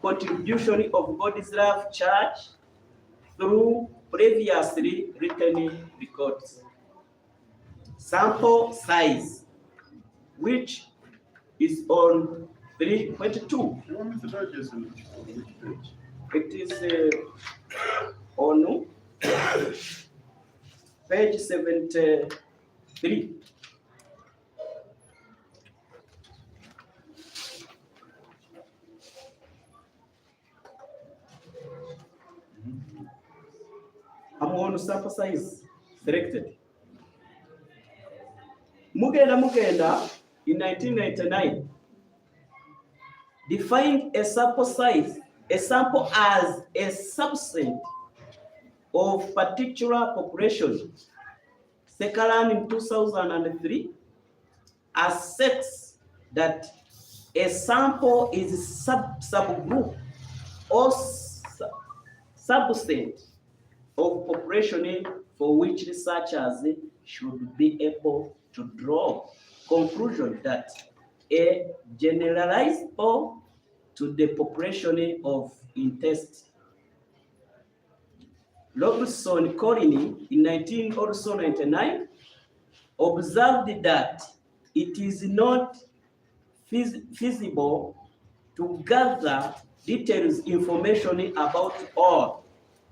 contribution of God's Love Church through previously written records. Sample size, which is on 3.2. Your methodology is on which page? It is on page 73. I'm on sample size selected. Mugenda in 1999 defined a sample size, a sample as a subset of particular population. Sekalan in 2003 asserts that a sample is a subgroup or subset of population for which researchers should be able to draw conclusion that a generalizable to the population of interest. Robinson Collins in 1999 observed that it is not feasible to gather details information about all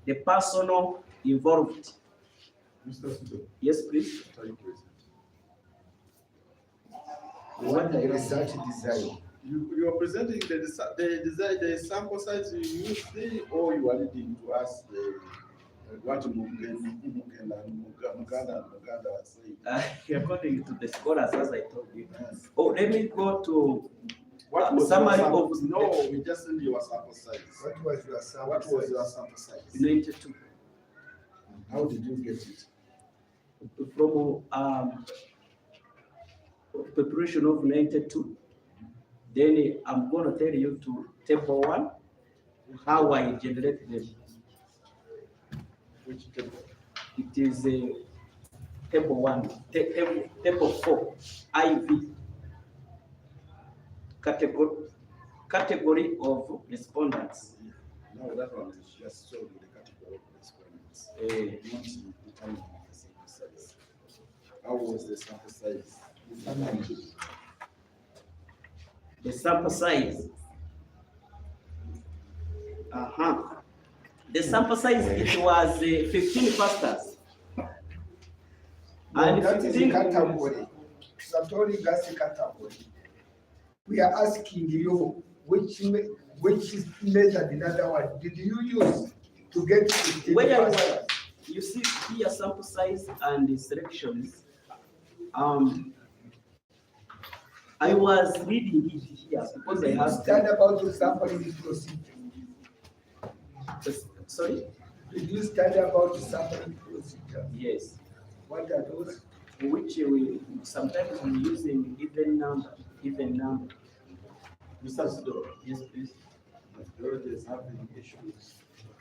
the personnel involved. Mr. Sudo, Yes, please. what are you present? What I research design. You are presenting the sample size you used, or you are reading to us what Muganda said? According to the scholars, as I told you. Oh, let me go to What was summary your sample? of No, we just need your sample size. What was your sample What was size? your sample size? 92 How did you get it? from preparation of 92. Then I'm going to tell you to table 1 how I generate them. Which table? It is a table 1, table 4, IV category of respondents. No, that one is just showing the category of respondents. Not determining the sample size. How was the sample size? The sample size. The sample size, it was 15 pastors. No, And that is 15 category. Satori gas category. We are asking you which method in other words did you use to get 15 Where you pastors? were, you see here sample size and the selections. I was reading it here because I Did you have study about the sampling procedure? sorry? Did you study about the sampling procedure? Yes. What are those? Which we sometimes we using even number. Mr. Sudo, Yes, please. methodology is having issues.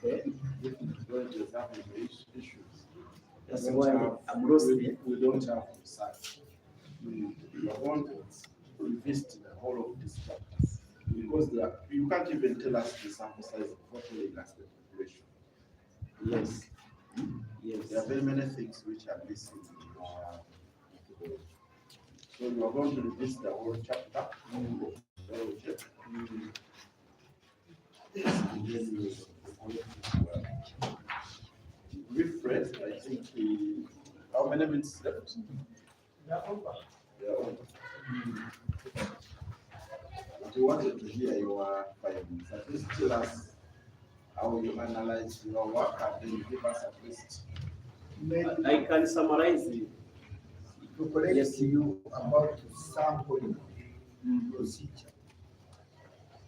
Okay. Methodology is having issues. That's We don't why have- I'm roasting. We don't have research. We are going to revisit the whole of these chapters because you can't even tell us the sample size before telling us the population. Yes. Yes. There are very many things which are missing in our methodology. So you are going to revisit the whole chapter. Okay. And then you rephrase, I think, how many minutes left? They are over. But we wanted to hear your findings. At least tell us how you analyze your work and then give us at least. I can summarize it. To correct Yes. you about sampling procedure.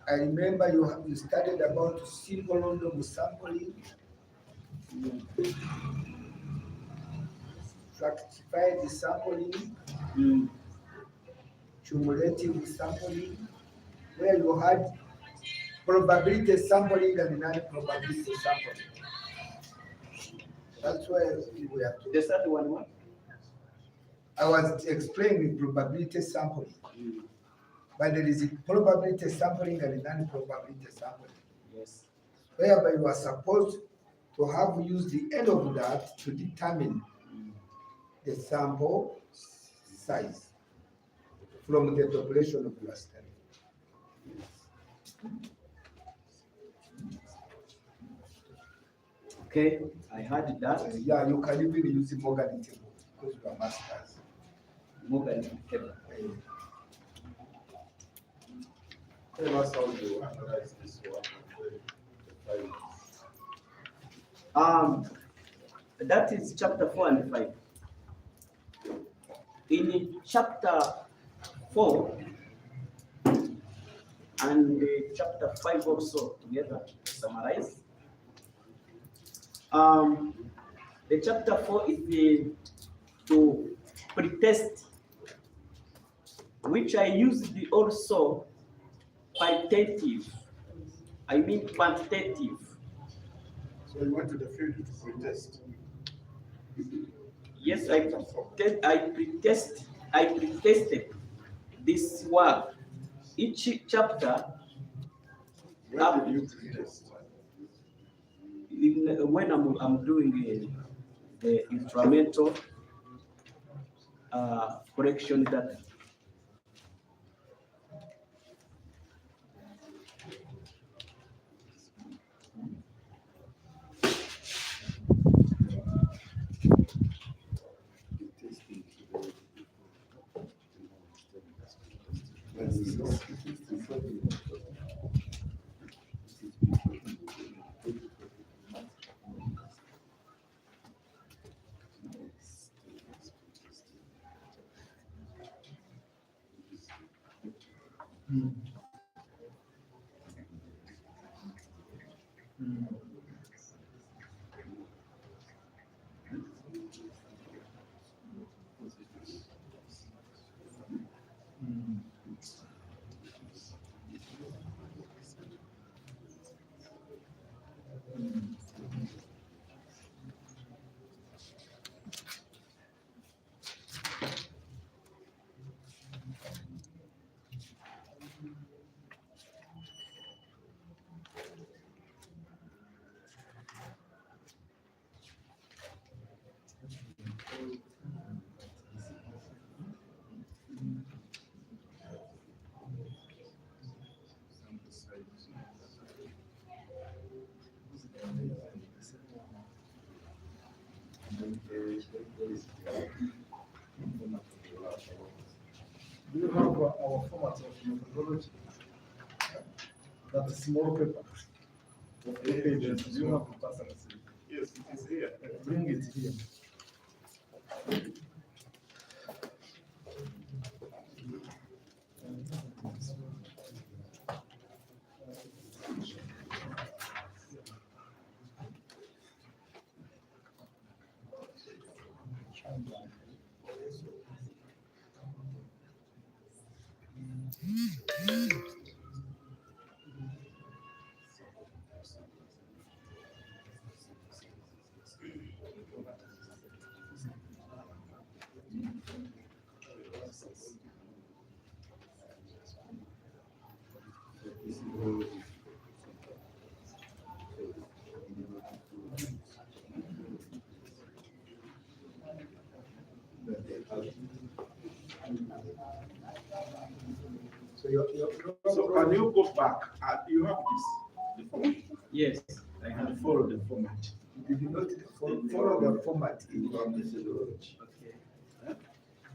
I remember you studied about simple random sampling, stratified sampling, cumulative sampling, where you had probability sampling and non-probability sampling. That's why we were. The third one. I was explaining probability sampling. But there is a probability sampling and non-probability sampling, Yes. whereby you are supposed to have used the end of that to determine the sample size from the population of your study. Okay, I heard that. Yeah, you can even use the Morgan table because you are masters. Morgan table. Tell us how you analyze this one. The findings. That is chapter 4 and 5. In chapter 4 and chapter 5 also together, summarize. The chapter 4 is to pretest, which I used also qualitative. I mean quantitative. So you went to the field to pretest. Yes, I pretested this work. Each chapter, Where did you pretest? when I'm doing the instrumental correction data. Do you have our format of methodology? That small paper. Of 8 pages. Do you have a person? Yes, it is here. Bring it here. So can you go back? You have this, the format, Yes, I and have. follow the format. Did you not follow the format in your methodology? Okay.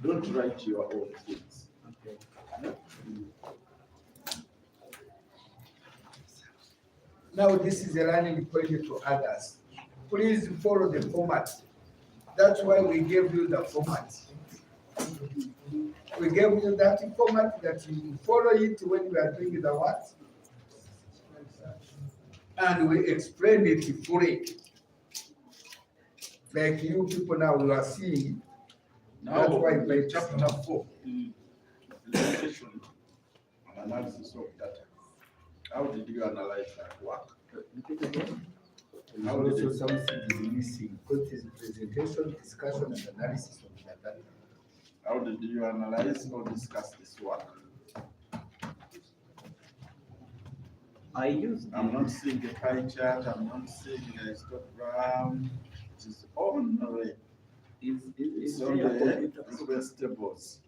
Don't write your own things. Okay. Now this is a learning point to others. Please follow the format. That's why we gave you the format. We gave you that format that you follow it when you are doing the what? And we explained it fully. Like you people now you are seeing. Now, That's why by chapter 4, presentation and analysis of data. How did you analyze that work? How also something is missing, because it is presentation, discussion, and analysis of the data. How did you analyze or discuss this work? I used. I'm not seeing a pie chart, I'm not seeing a histogram. It is only Is on there a the computer? frequency tables.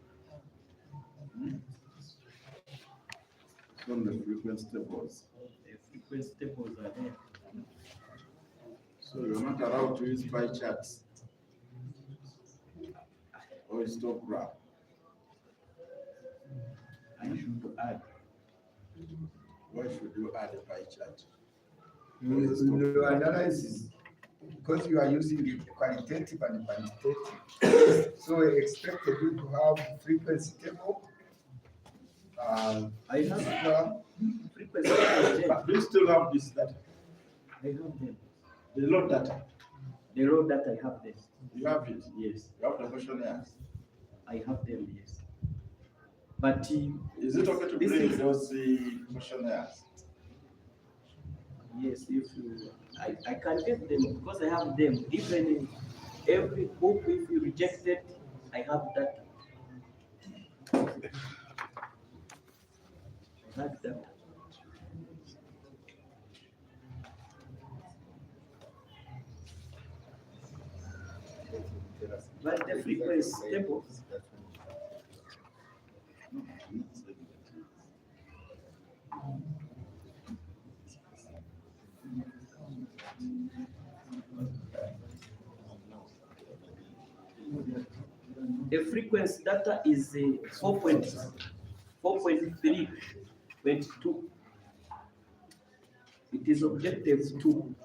It's on the frequency tables. The frequency tables are there. So So you're not allowed to use pie charts or histogram. I should add. Why should you add a pie chart? In your analysis, because you are using it qualitative and quantitative, so I expected you to have frequency table. I have histogram. frequency of them. But do you still have this data? I have them. The load data. The raw data, I have them. You have it. Yes, You have the questionnaires. I have them. Yes. But Is it okay to This bring is- those questionnaires? yes, if you, I can get them because I have them. Even in every book, if you reject it, I have that. I have that. But the frequency table, the frequency data is 4.3.2. It is objective 2.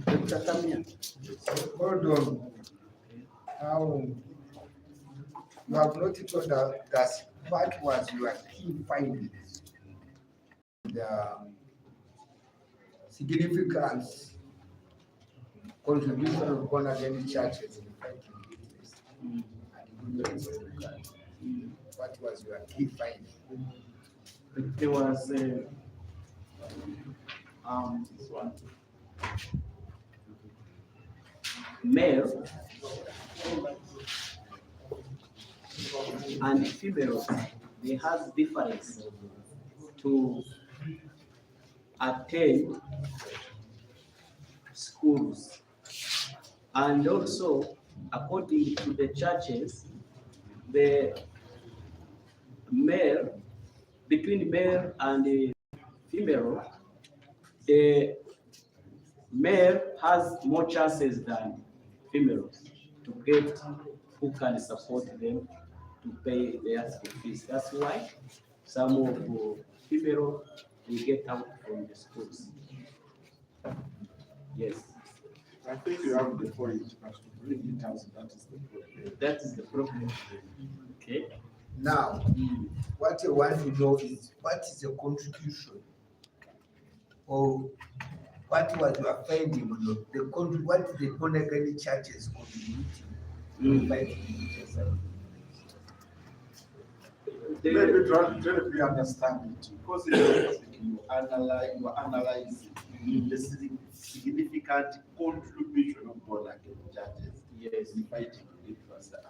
Dr. Tamia, Hold on. Now, you have not told us what was your key findings, the significance, contribution of born again churches in fighting witness and ignorance of God. What was your key finding? there was male and female, they have difference to attend schools. And also, according to the churches, the male, between male and the female, the male has more chances than females to get who can support them to pay their school fees. That's why some of the female will get out from the schools. Yes, I think you have the point, but to bring it out, that is the problem. that is the problem. Okay. Now, what I want to know is what is the contribution, or what was your finding on what the born again churches contributing to fighting witness? Maybe try to understand it, because you are analyzing the significant contribution of born again churches Yes, in fighting ignorance and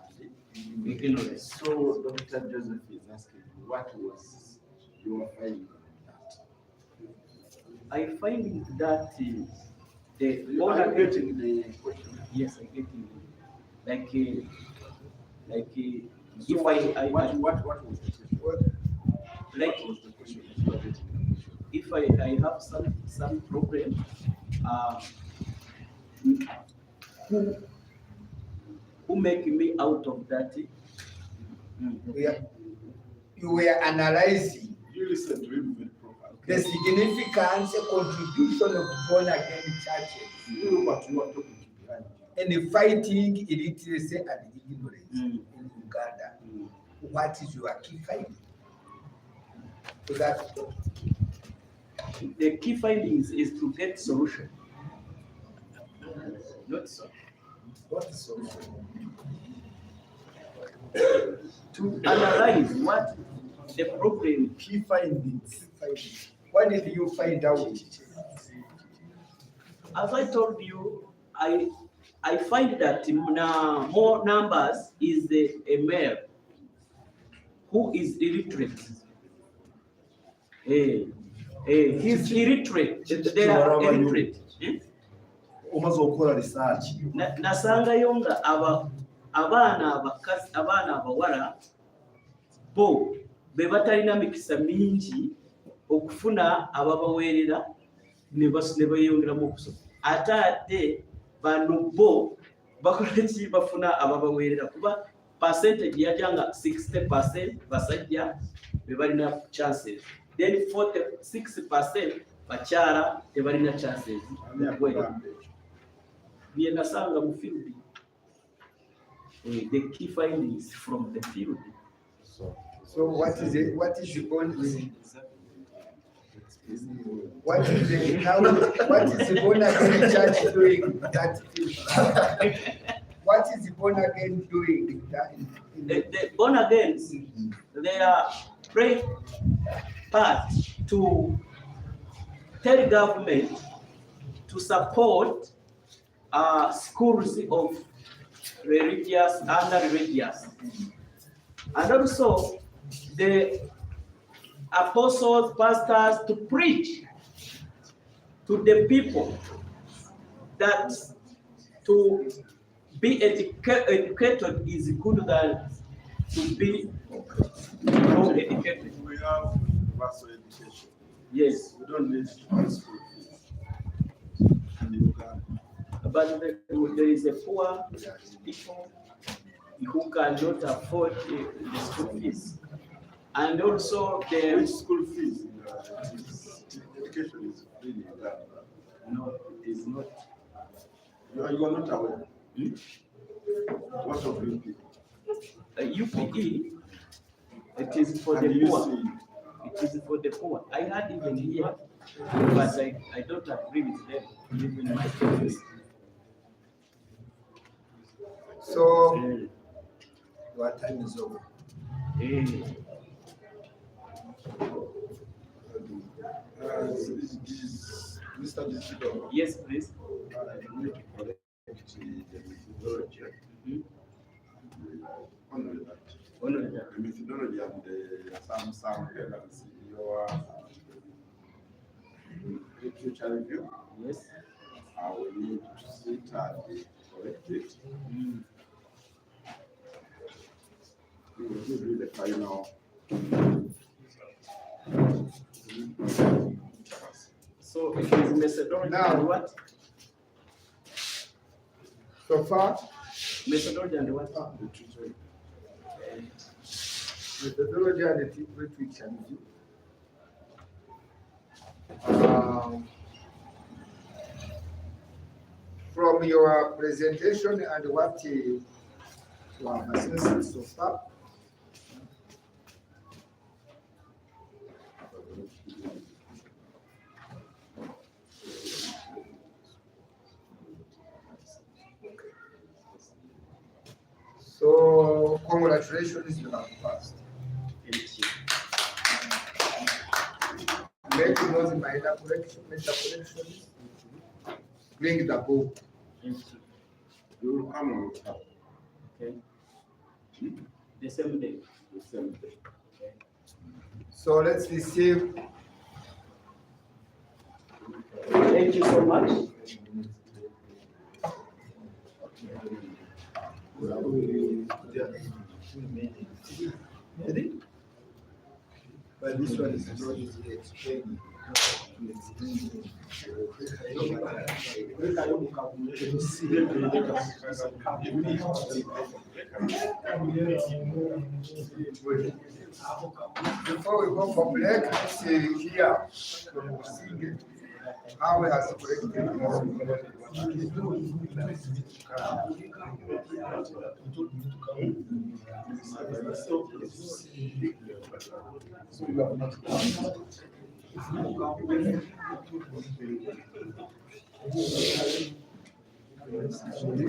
ignorance. so Dr. Joseph is asking, what was your finding on that? I find that the You born are again. getting the question. Yes, I get it. So If what was the question? like What was the question? If you are getting the question. if I have some problem, who make me out of that? You were analyzing You listen to him very properly. the significance contribution of born again churches You know what you are talking to behind you. in fighting illiteracy and ignorance in Uganda. Mm. What is your key finding? So that The key findings is to get solution. Not so. what is solution? To analyze what the problem. Key findings. What did you find out? As I told you, I find that more numbers is a male. who is illiterate. He's illiterate. They are illiterate. Umaze okukora research. Nasangayo nga abaana abawala bo be batalina mikisa mingi okufuna ababaweerera ne beeyongeramu okusoma. Ate bano bo bakola ki bafuna ababaweerera kuba percentage yajanga 60% basajja be balina chances, then 46% bakyala tebalina chances. Bye nasanga mu field, the key findings from the field. So what is it? What is the born again? What is the born again church doing that field? What is the born again doing that? The born again, they are playing part to tell government to support schools of religious and religious, and also the apostles, pastors to preach to the people that to be educated is good than to be not educated. We have universal education. Yes, We don't need school fees. And you can. but there is a poor people who cannot afford the school fees, and also Which the school fees? Education is free in Uganda. no, it is not. You are not aware. What of you people? UPE, it is for And the you poor. see, It is for the poor. I had even here, but I don't agree with them. Even my parents. So Eh, your time is over. Mr. Disido, yes, please. I need to correct the methodology. Mhm. Only that. Only that. The methodology and some errors in your literature review. Yes. We need to sit and correct it. Mm. We will give you the final. So it is methodology Now- and what? So far, Methodology and what? Literature. methodology and the literature review. From your presentation and what you have assessed so far, so congratulations, you have passed. Thank you. Make those minor corrections, bring the book. Thank you. You will come and have Okay. The same day. the same thing. So let's receive. Thank you so much. But this one is not easy explaining. Before we go for break, let's hear from Musingi how he has corrected.